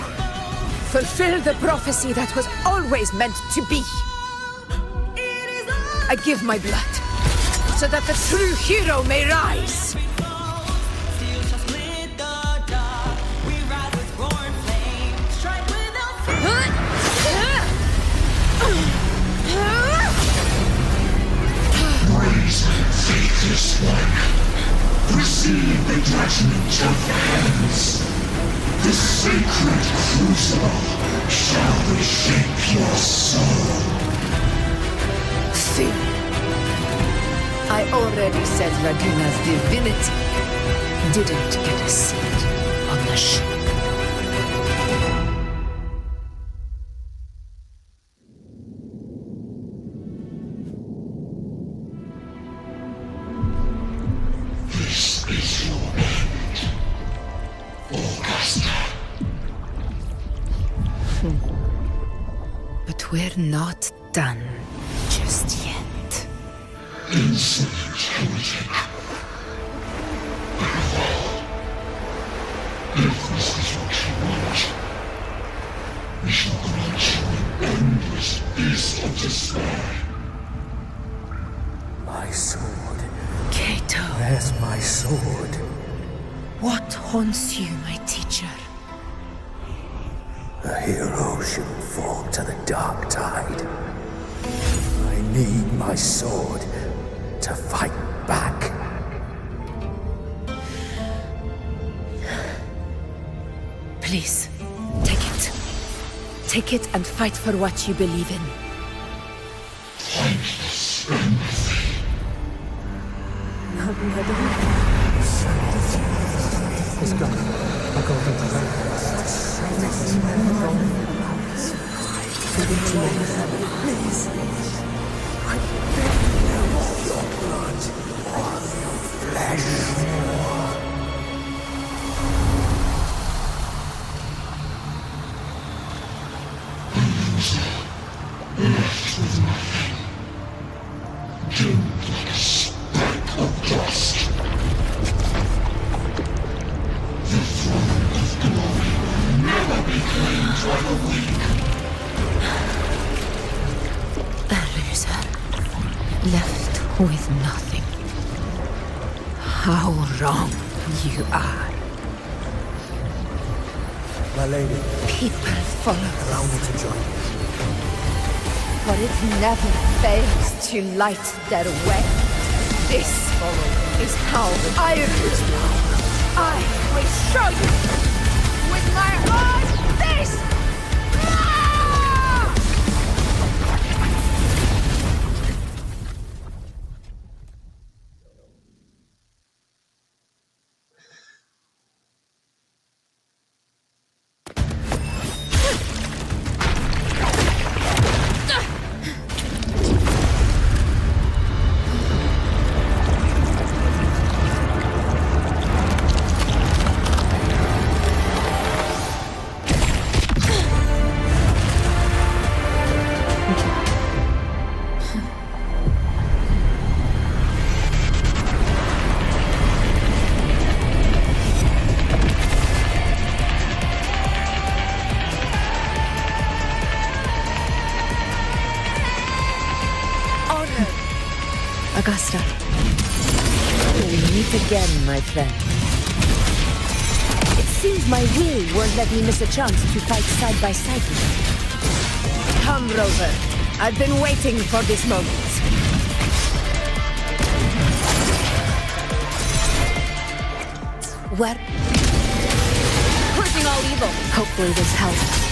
fulfill the prophecy that was always meant to be. I give my blood, so that the true hero may rise.
Brazen, faithless one, receive the judgment of the heavens. The sacred crucible shall reshape your soul.
See, I already said Raguna's divinity didn't get a seat on the ship.
This is your end, Augusta.
But we're not done just yet.
Insolent heretic. Very well. If this is what you want, we shall grant you an endless feast of despair.
My sword.
Cato,
Where's my sword?
what haunts you, my teacher?
A hero shouldn't fall to the dark tide. I need my sword to fight back.
Please, take it. Take it and fight for what you believe in.
Pointless empathy.
Please. I beg you, your blood on your flesh.
Left with nothing. Doomed like a speck of dust. The throne of glory will never be claimed by the weak.
A loser. Left with nothing. How wrong you are.
My lady,
People follow
allow me to join you.
for it never fails to light their way. This is how I rule. I will show you with my own face! Ah!
Augusta.
We meet again, my friend. It seems my will won't let me miss a chance to fight side by side with you. Come, Rover. I've been waiting for this moment. What?
Purging all evil. Hopefully this helps.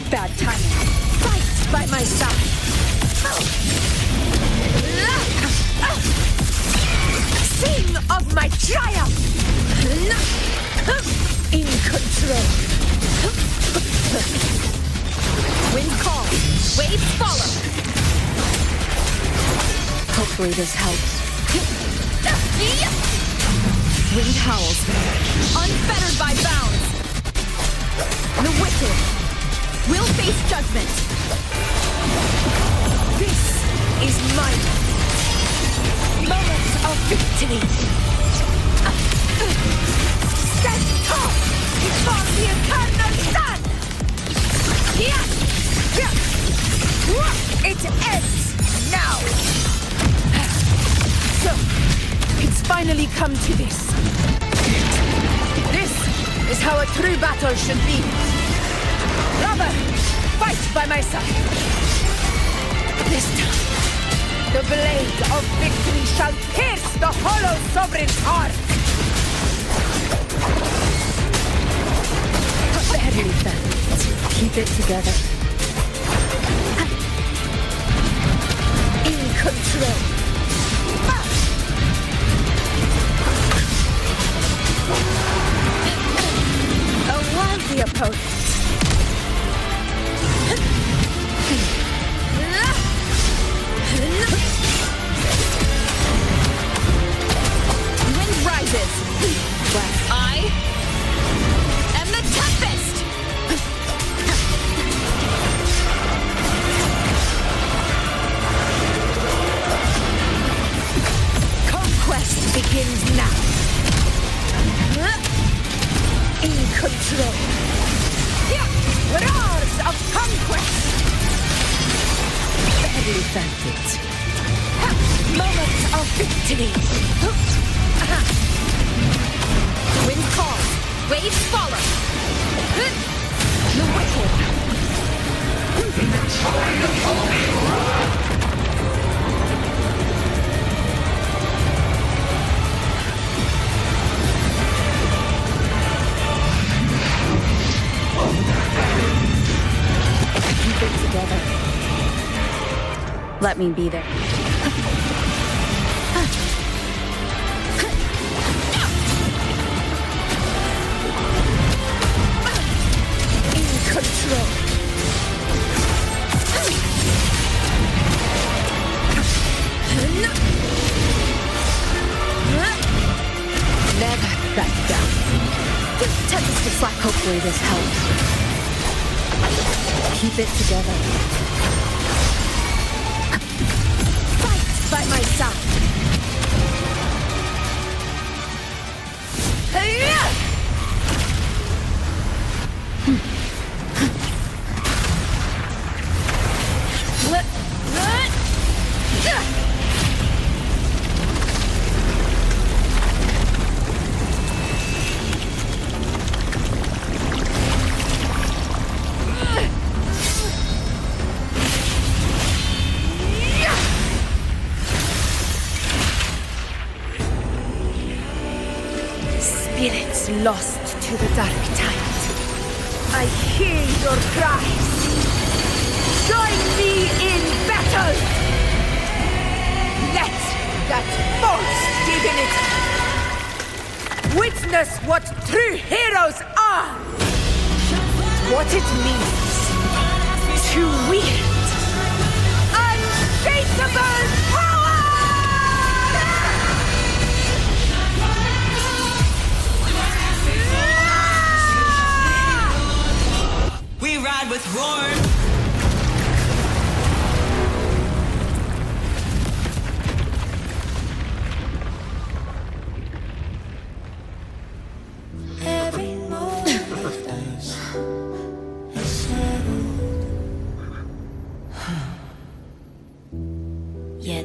Bad timing. Fight by my side. Sing of my triumph. In control. Wind call. Waves follow.
Hopefully this helps. Wind howls.
Unfettered by bounds. The wicked will face judgment. This is my moment of victory. Stand tall before the eternal sun. It ends now. So, it's finally come to this. This is how a true battle should be. Robert, fight by my side. This time, the blade of victory shall pierce the hollow sovereign's heart.
Very fast. Keep it together.
In control. A worthy opponent. Wind rises. I am the tempest. Conquest begins now. In control. Roars of conquest. Barely felt it. Moment of victory. Wind calls. Waves follow. The wicked.
Keep it together. Let me be there. greatest help. Keep it together.
Fight by my side. Spirits lost to the dark tide. I hear your cries. Join me in battle! Let that false divinity witness what true heroes are! What it means to wield unshakable power!
We ride with roar.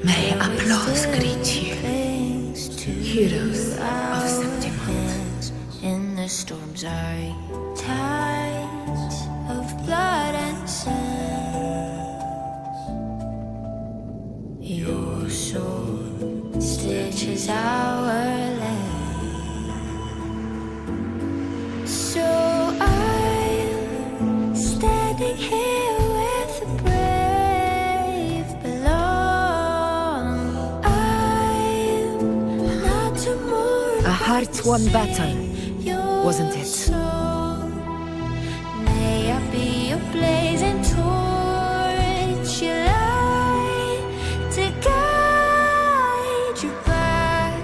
May applause greet you, heroes of Septimont.
In the storms are tides of blood and sand. Your sword stitches our land. So I'm standing here with the brave belong. I'm not tomorrow.
A hard-won battle, wasn't it?
May I be a blazing torch, you light to guide you back.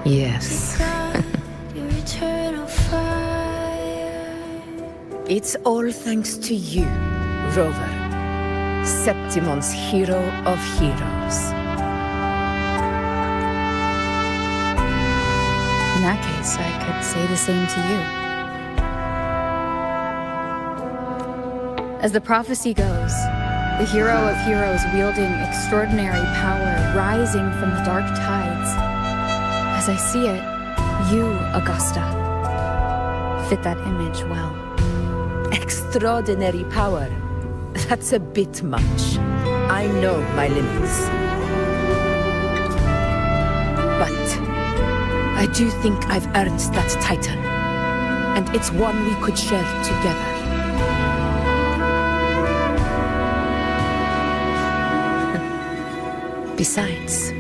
Yes.
Your eternal fire.
It's all thanks to you, Rover, Septimon's hero of heroes.
In that case, I could say the same to you. As the prophecy goes, the hero of heroes wielding extraordinary power rising from the dark tides. As I see it, you, Augusta, fit that image well.
Extraordinary power. That's a bit much. I know my limits. But I do think I've earned that title. And it's one we could share together. Besides,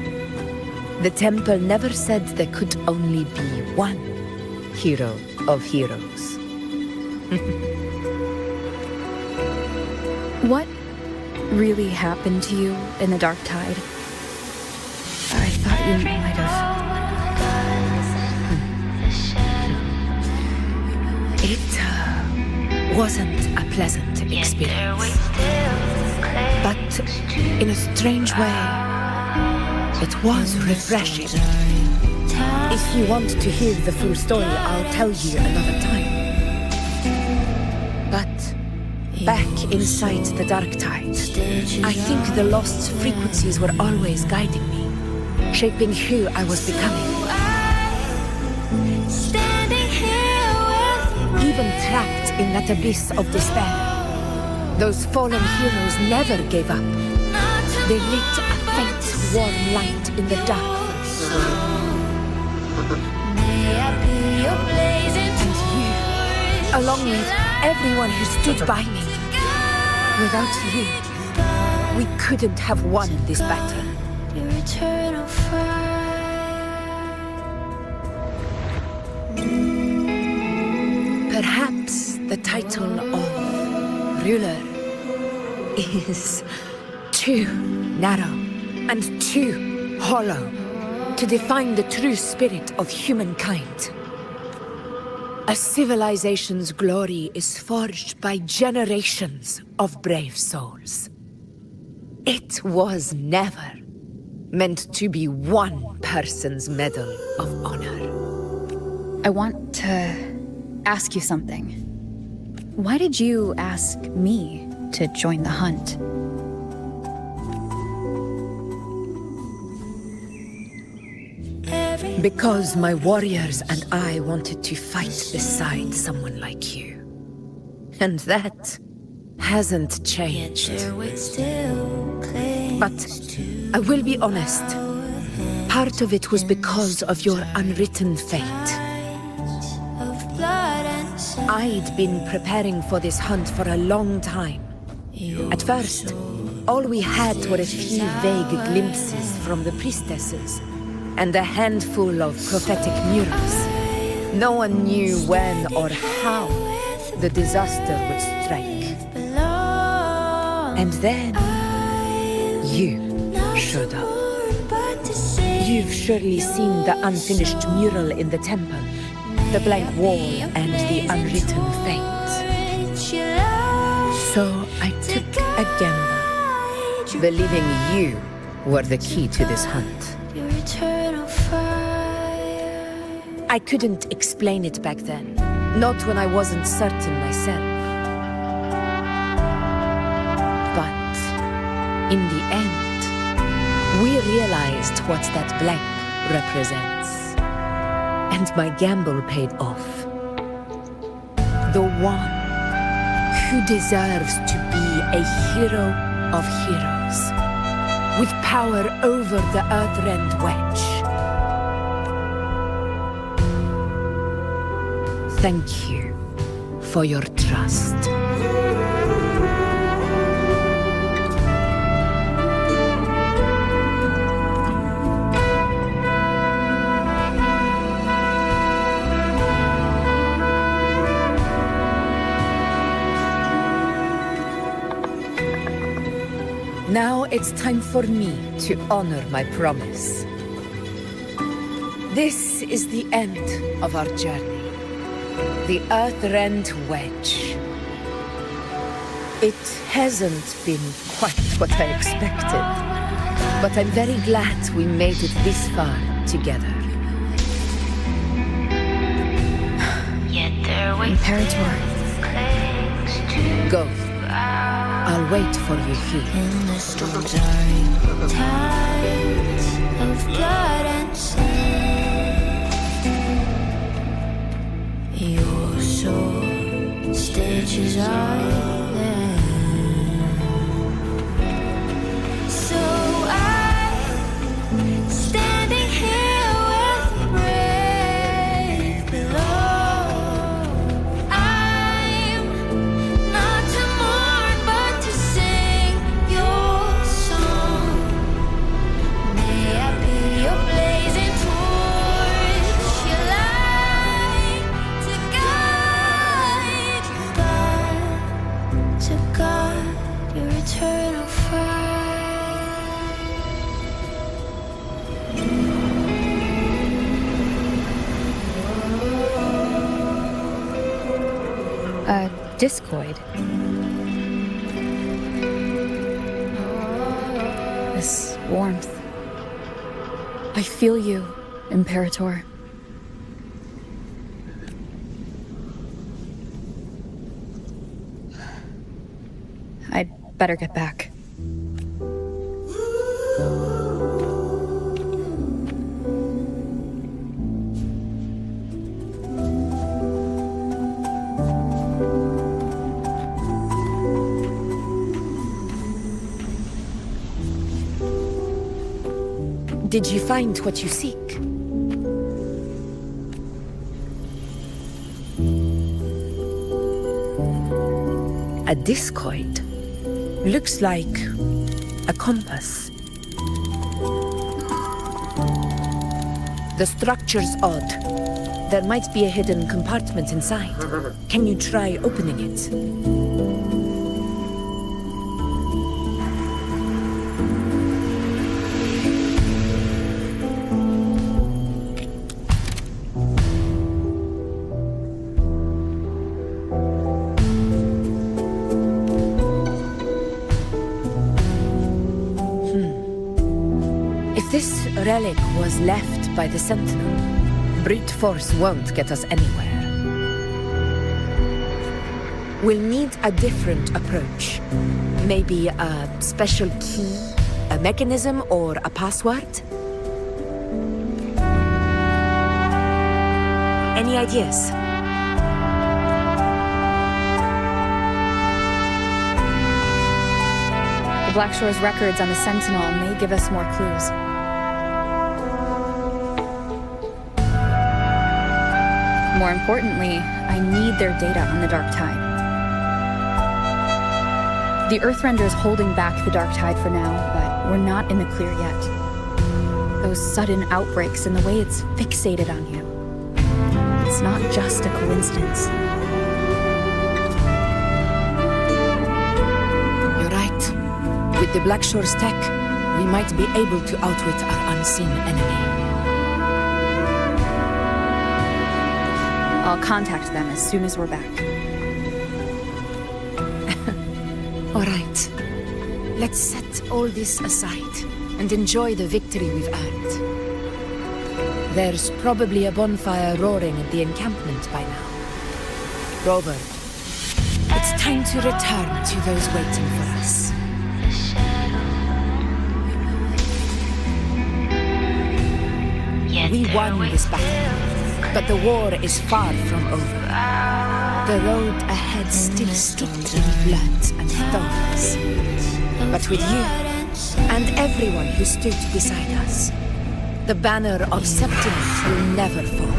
the temple never said there could only be one hero of heroes.
What really happened to you in the dark tide? I thought you might have...
It wasn't a pleasant experience. But in a strange way, it was refreshing. If you want to hear the full story, I'll tell you another time. But back inside the dark tide, I think the lost frequencies were always guiding me, shaping who I was becoming. Even trapped in that abyss of despair, those fallen heroes never gave up. They lit a faint, warm light in the dark. And you, along with everyone who stood by me. Without you, we couldn't have won this battle.
Your eternal
Perhaps the title of ruler is too narrow and too hollow to define the true spirit of humankind. A civilization's glory is forged by generations of brave souls. It was never meant to be one person's medal of honor.
I want to ask you something. Why did you ask me to join the hunt?
Because my warriors and I wanted to fight beside someone like you. And that hasn't changed. But I will be honest. Part of it was because of your unwritten fate. I'd been preparing for this hunt for a long time. At first, all we had were a few vague glimpses from the priestesses, and a handful of prophetic murals. No one knew when or how the disaster would strike. And then, you showed up. You've surely seen the unfinished mural in the temple, the blank wall and the unwritten fate. So I took a gamble, believing you were the key to this hunt. I couldn't explain it back then, not when I wasn't certain myself. But in the end, we realized what that blank represents. And my gamble paid off. The one who deserves to be a hero of heroes, with power over the Earthrend Wedge. Thank you for your trust. Now it's time for me to honor my promise. This is the end of our journey. The Earthrend Wedge. It hasn't been quite what I expected, but I'm very glad we made it this far together.
Imperator.
Go. I'll wait for you here.
In the storms are tides of blood and sand. Your soul stitches island. So I'm standing here with the brave below. I'm not to mourn, but to sing your song. May I be your blazing torch, your light to guide your eternal fire.
A discoid. This warmth. I feel you, Imperator. I'd better get back.
Did you find what you seek? A discoid? Looks like a compass. The structure's odd. There might be a hidden compartment inside. Can you try opening it? relic was left by the Sentinel. Brute force won't get us anywhere. We'll need a different approach. Maybe a special key, a mechanism, or a password? Any ideas?
The Black Shore's records on the Sentinel may give us more clues. More importantly, I need their data on the Dark Tide. The Earthrender's holding back the Dark Tide for now, but we're not in the clear yet. Those sudden outbreaks and the way it's fixated on you. It's not just a coincidence.
You're right. With the Black Shore's tech, we might be able to outwit our unseen enemy.
I'll contact them as soon as we're back.
All right. Let's set all this aside and enjoy the victory we've earned. There's probably a bonfire roaring at the encampment by now. Rover, it's time to return to those waiting for us. We won this battle, but the war is far from over. The road ahead still steeped in blood and thorns. But with you, and everyone who stood beside us, the banner of Septimus will never fall.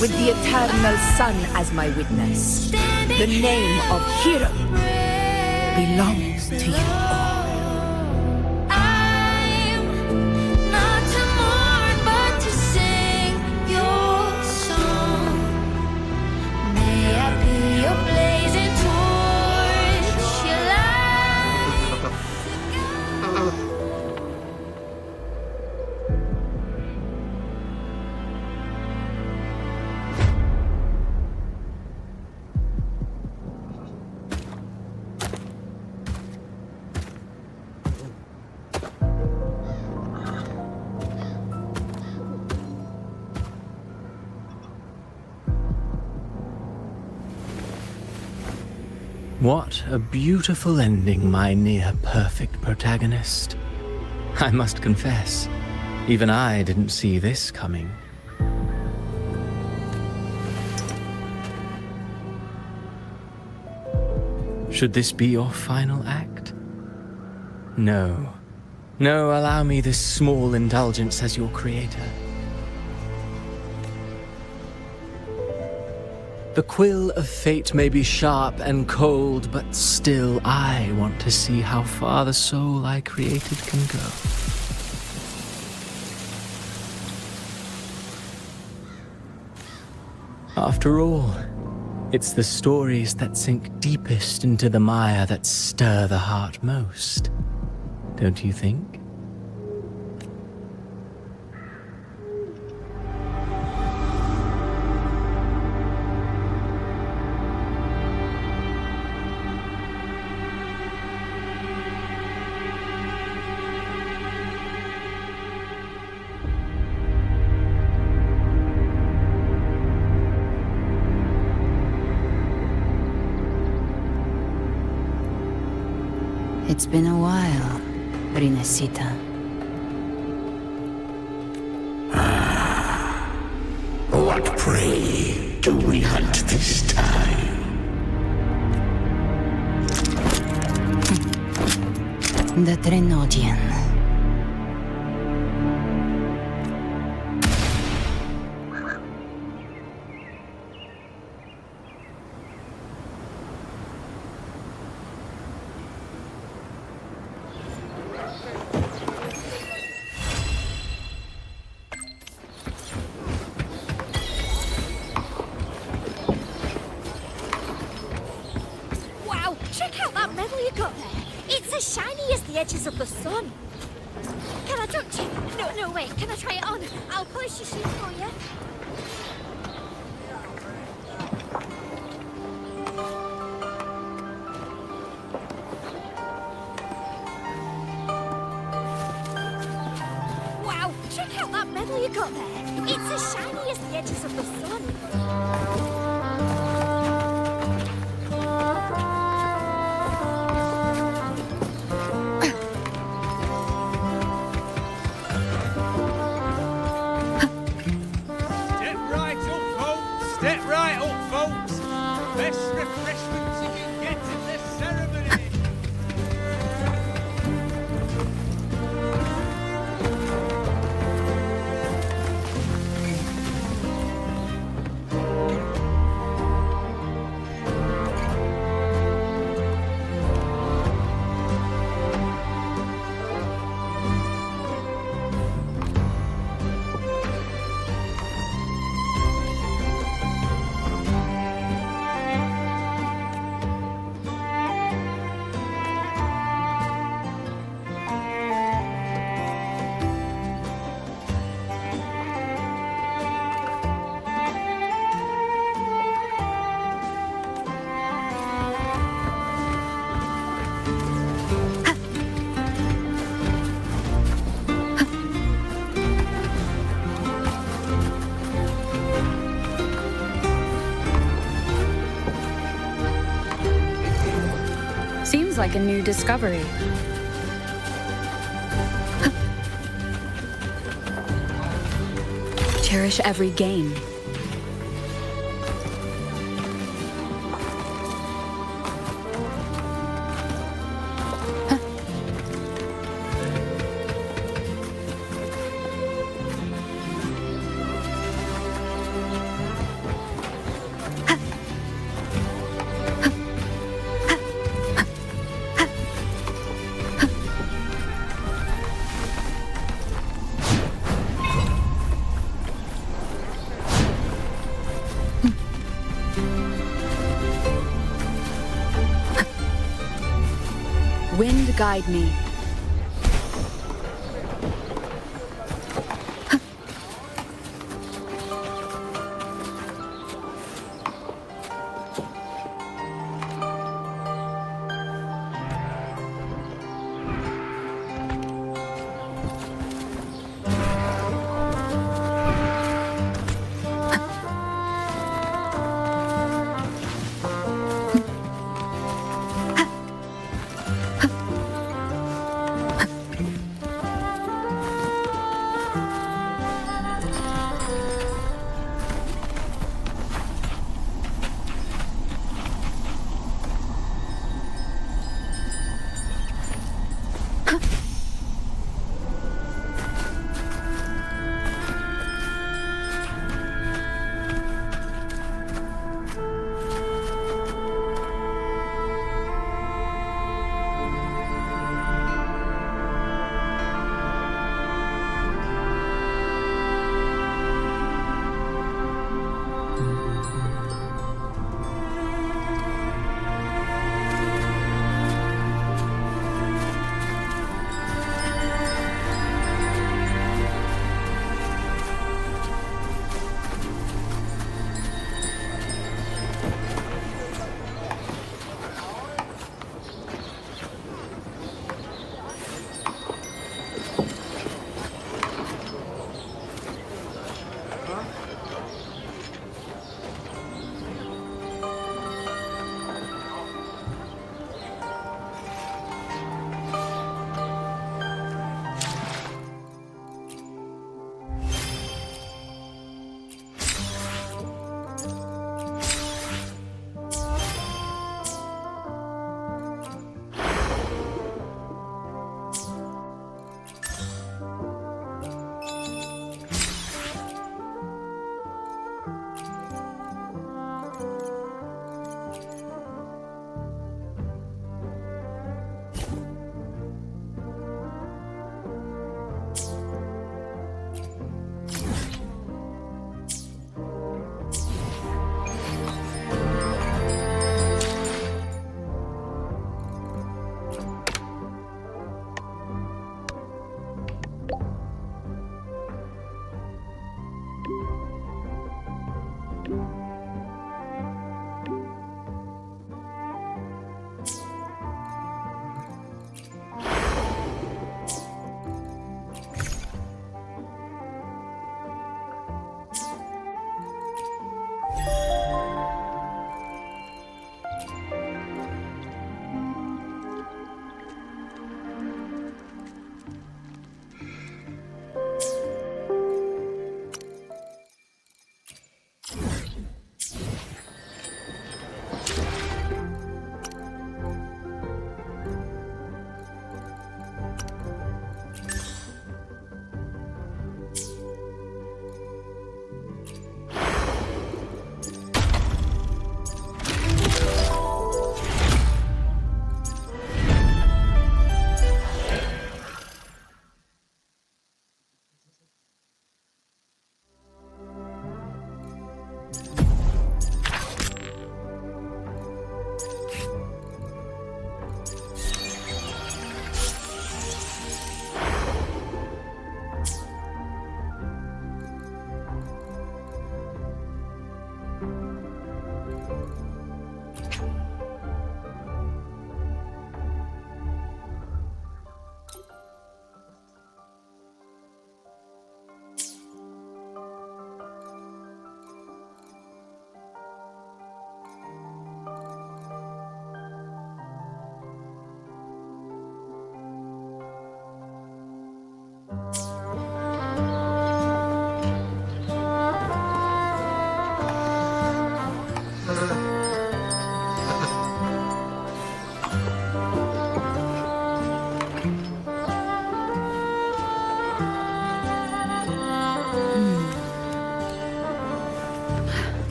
With the eternal sun as my witness, the name of hero belongs to you all.
What a beautiful ending, my near-perfect protagonist. I must confess, even I didn't see this coming. Should this be your final act? No. No, allow me this small indulgence as your creator. The quill of fate may be sharp and cold, but still I want to see how far the soul I created can go. After all, it's the stories that sink deepest into the mire that stir the heart most, don't you think?
It's been a while, Rinesita.
What prey do we hunt this time?
The Drenodian.
Check out that medal you got there. It's as shiny as the edges of the sun. Can I touch it? No, wait. Can I try it on? I'll polish your shoes for you. Check out that medal you got there. It's as shiny as the edges of the sun.
Step right up, folks. Step right up, folks. Best refreshments you can get in this ceremony.
Seems like a new discovery. Cherish every gain. Wind guide me.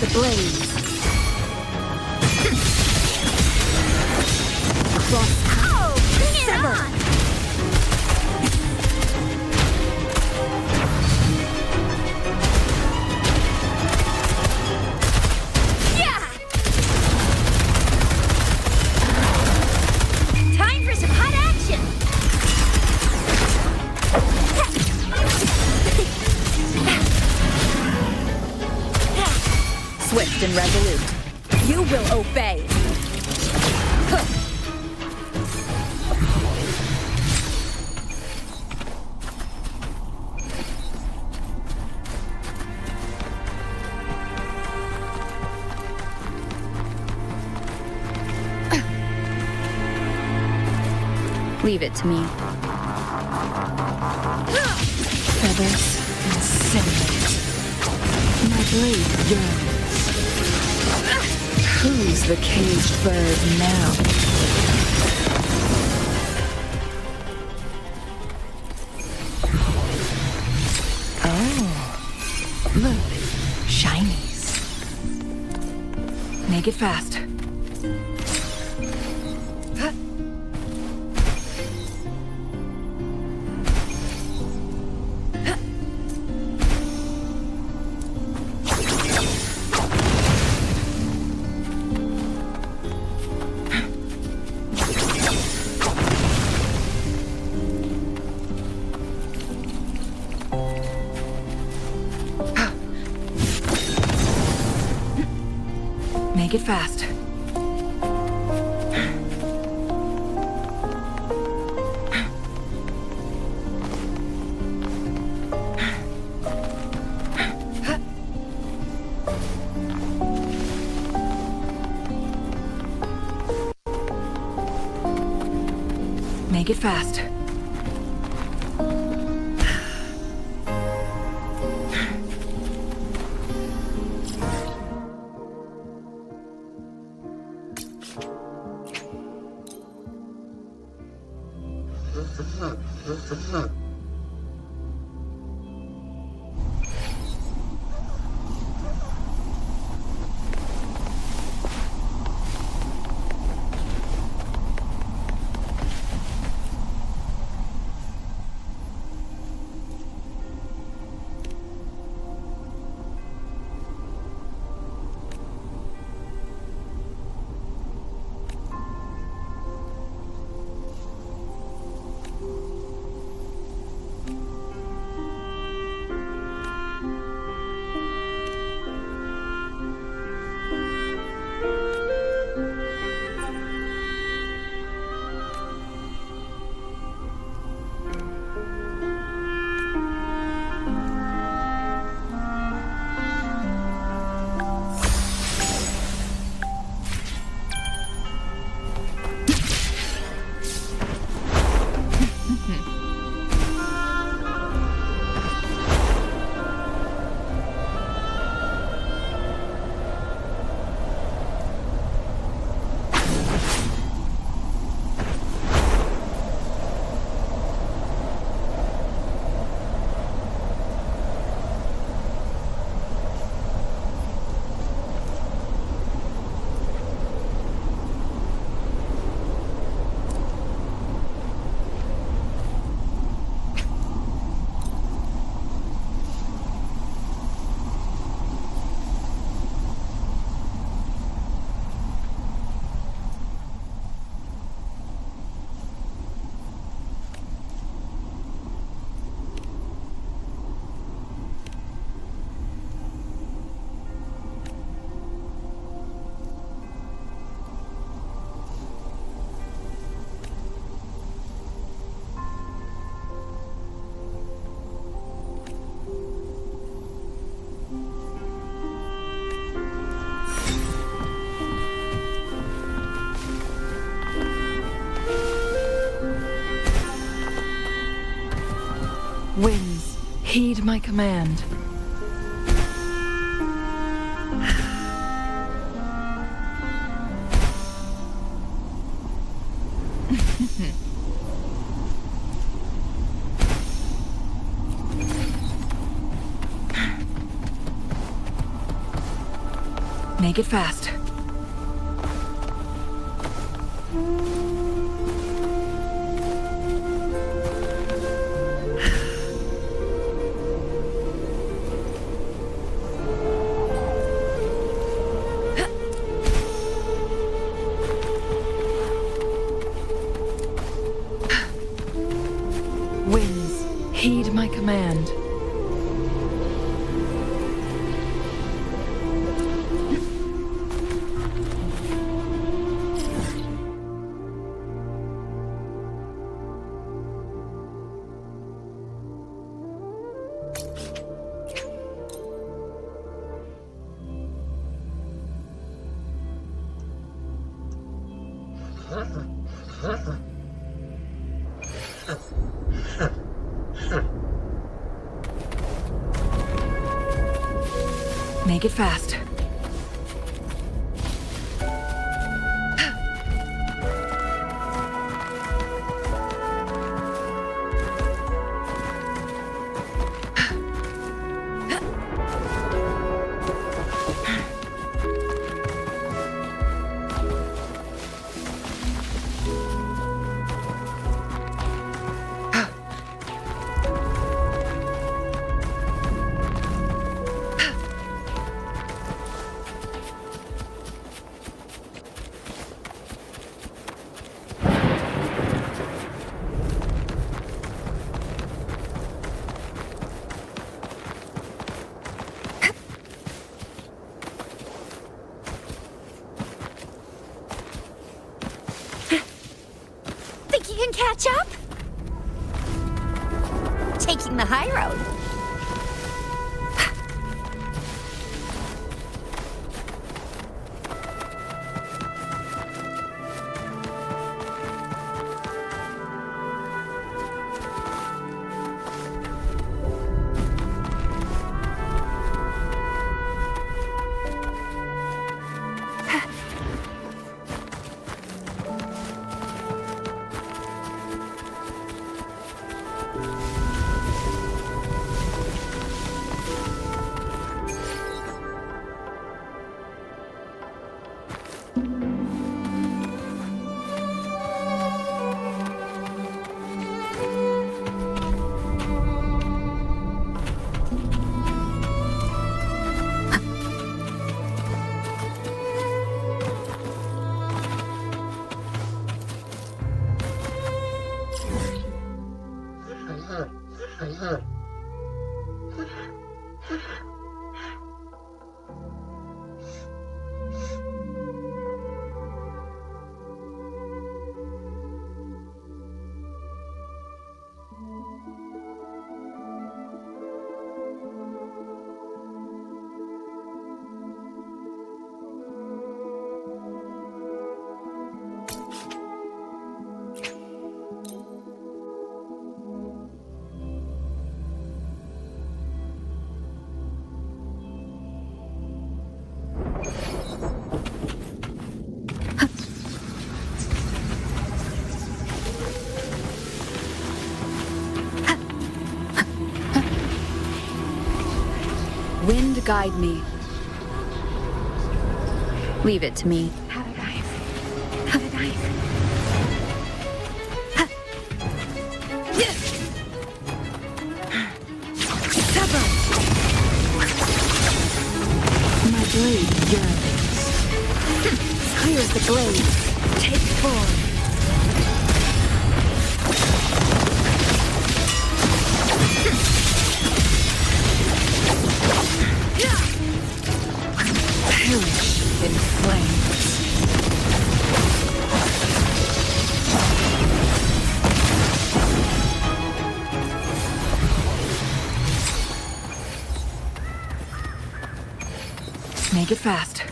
the blaze.
Oh, bring it on! Yeah! Time for some hot action!
Swift and resolute. You will obey. Leave it to me.
Feathers and cinnamon. My blade yearns. Who's the caged bird now? Oh, look, shinies. Make it fast. Make it fast. Make it fast. Winds, heed my command. Make it fast. Winds, heed my command. Make it fast.
Think you can catch up? Taking the high road.
Wind guide me. Leave it to me.
Paradise. Paradise.
My blade yearns. Clears the glade. Take form. Perish in flames. Make it fast.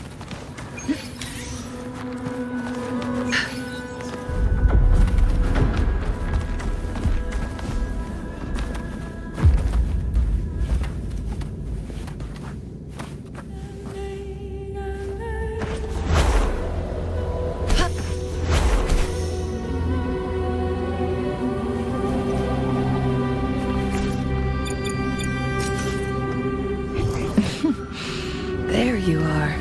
There you are.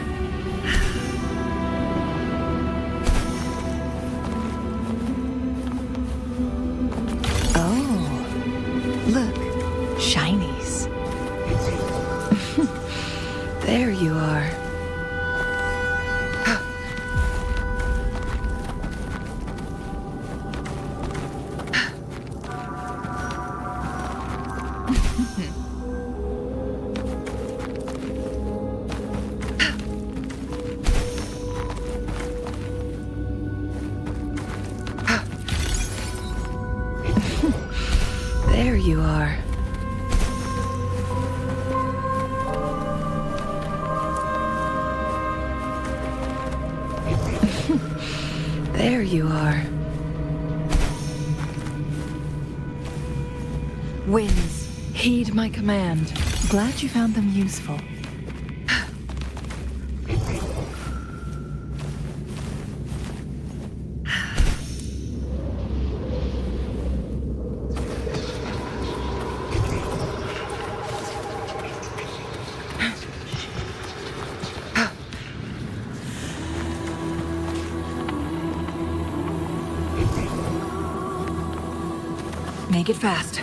There you are. There you are. There you are.
Winds, heed my command. Glad you found them useful. Make it fast.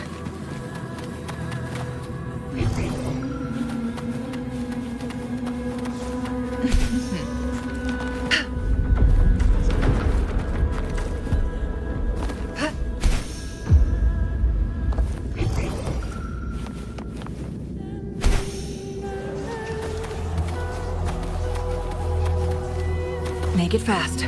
Make it fast.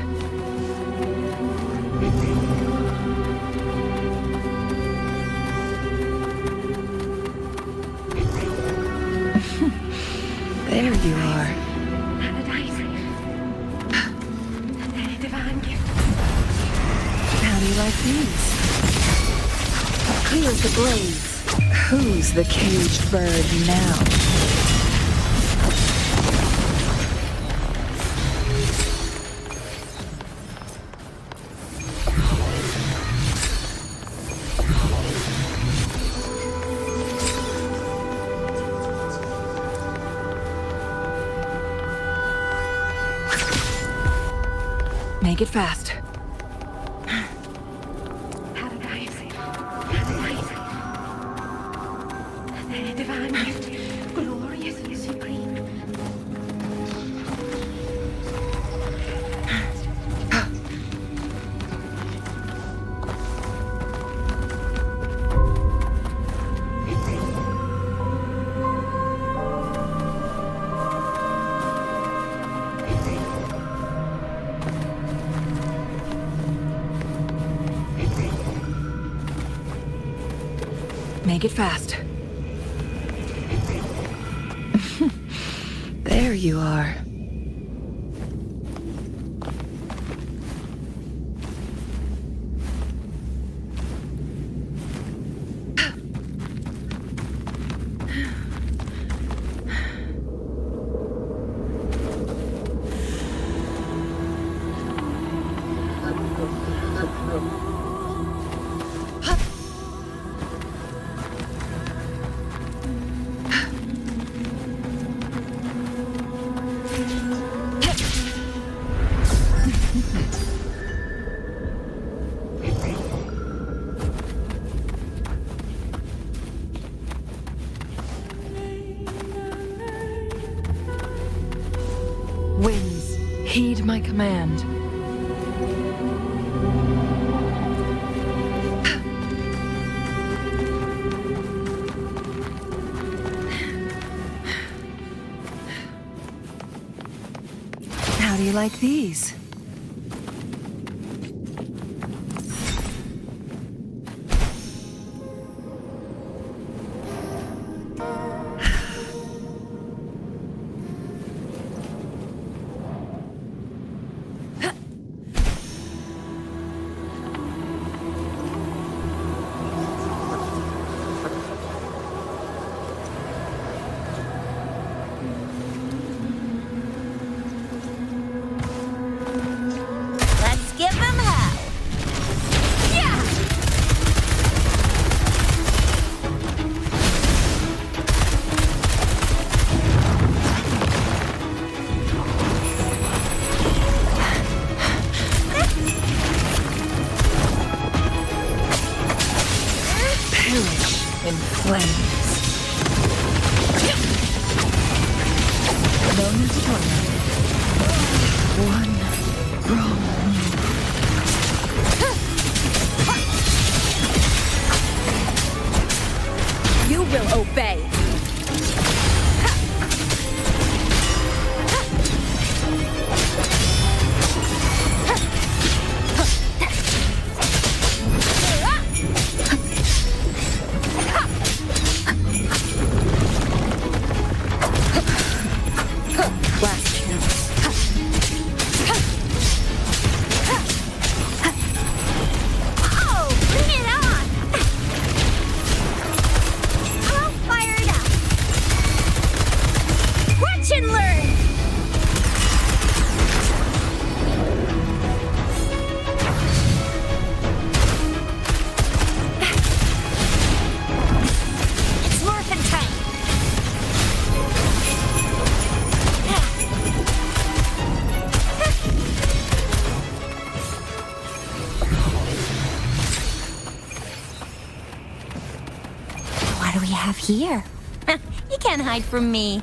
There you are. How do you like these? Clears the blaze. Who's the caged bird now? Make it fast. Make it fast. There you are. Winds, heed my command. How do you like these? No need to try. One wrong move.
You will obey.
Last chance.
Oh, bring it on! I'll fire it up. Watch and learn! It's morphin' time! What do we have here? You can't hide from me.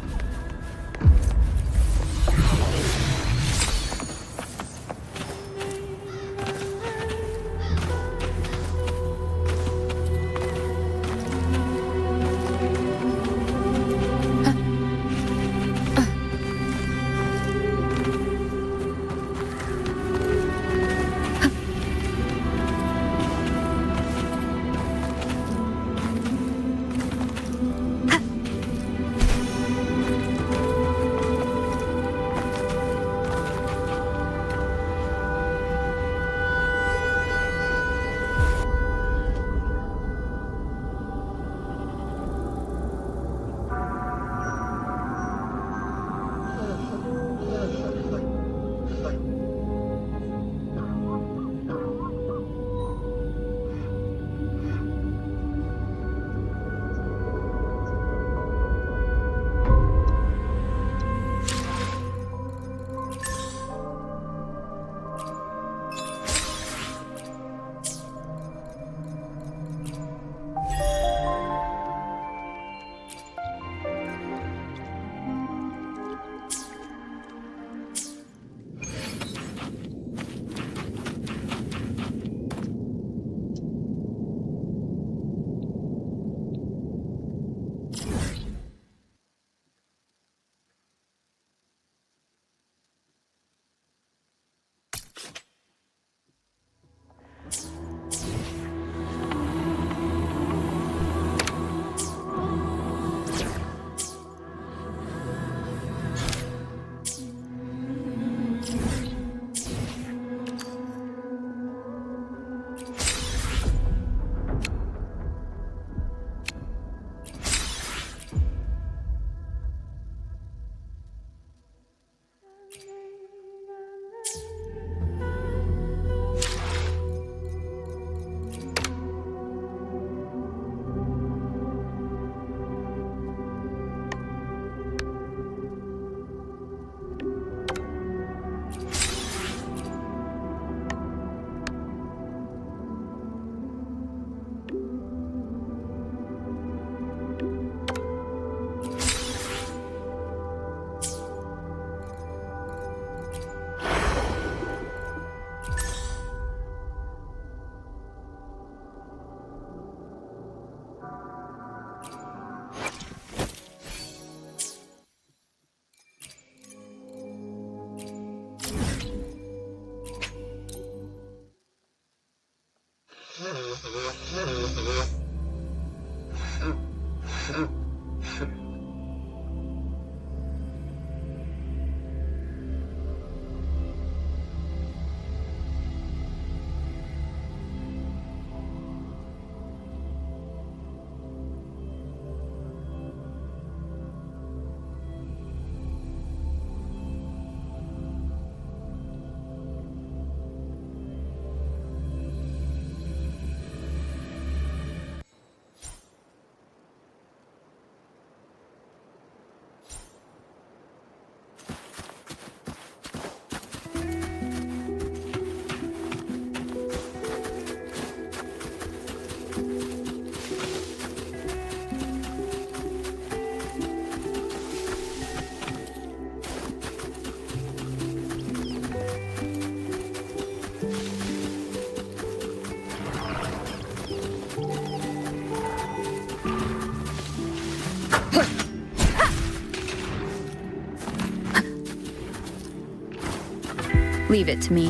Leave it to me.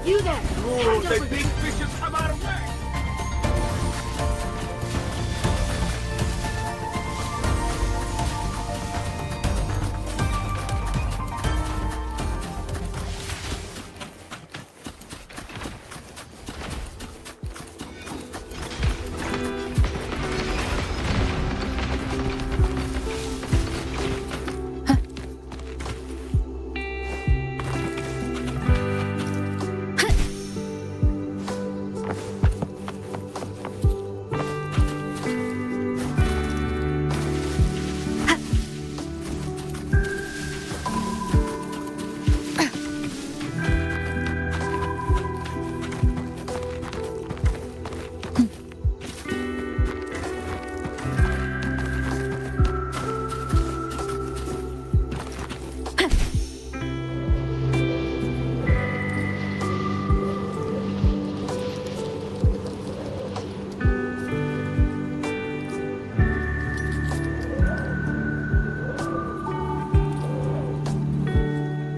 You there!
Oh, the big fish has come our way!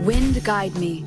Wind guide me.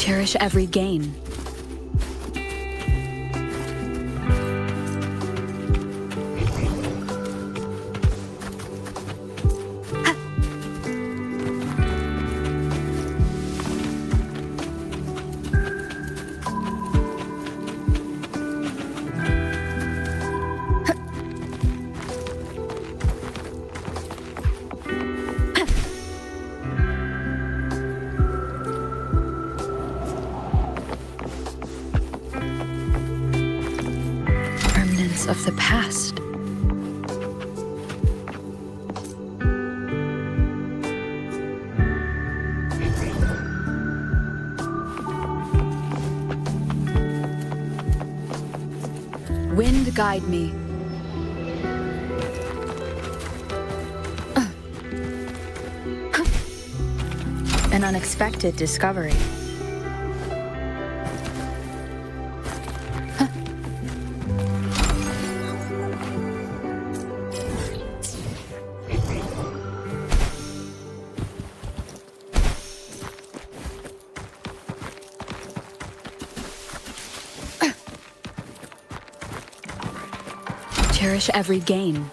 Cherish every gain. Remnants of the past. Wind guide me. An unexpected discovery. Cherish every gain.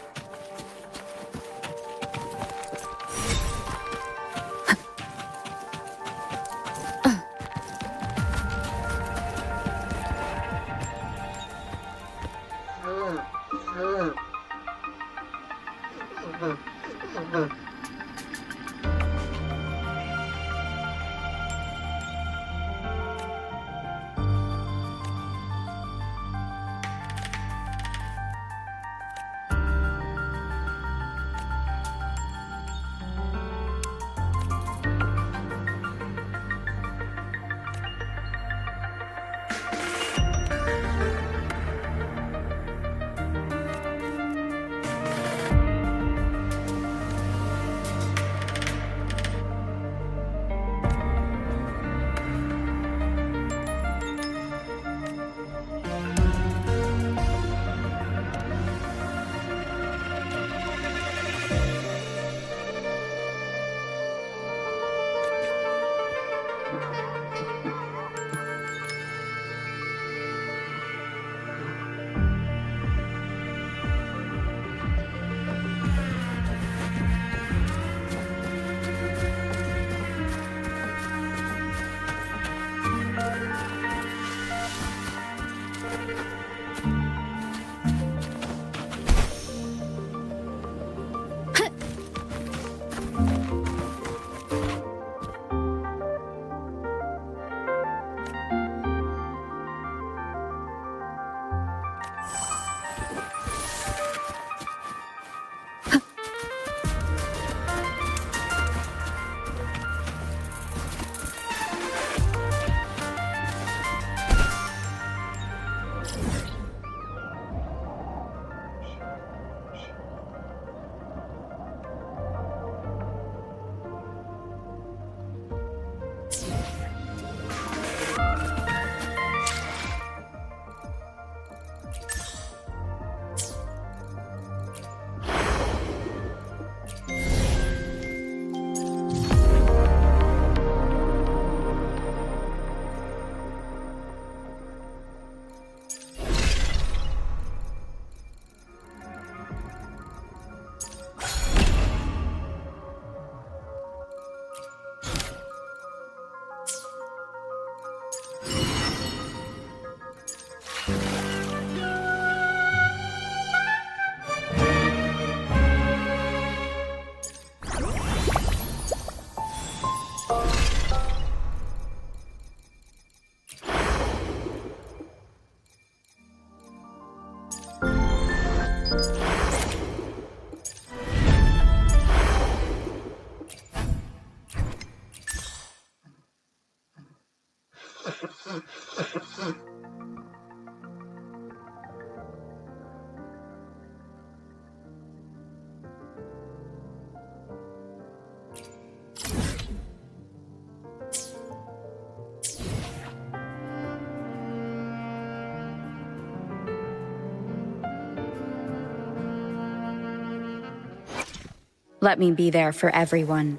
Let me be there for everyone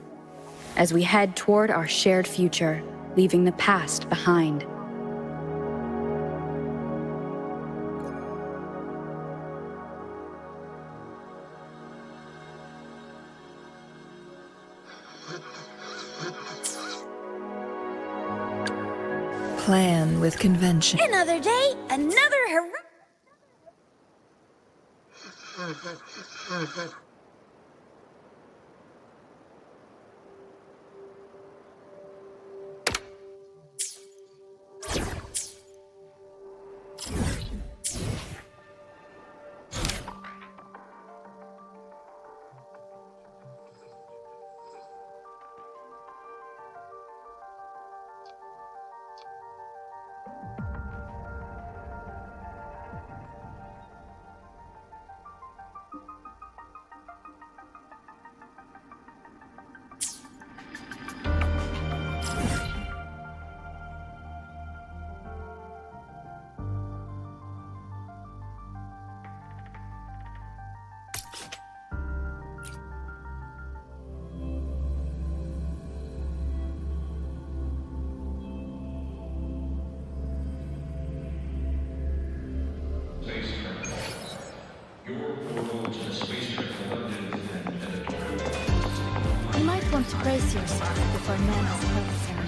as we head toward our shared future leaving the past behind.
Plan with convention.
Another day, another
You might want to brace yourself before Nana's health ceremony.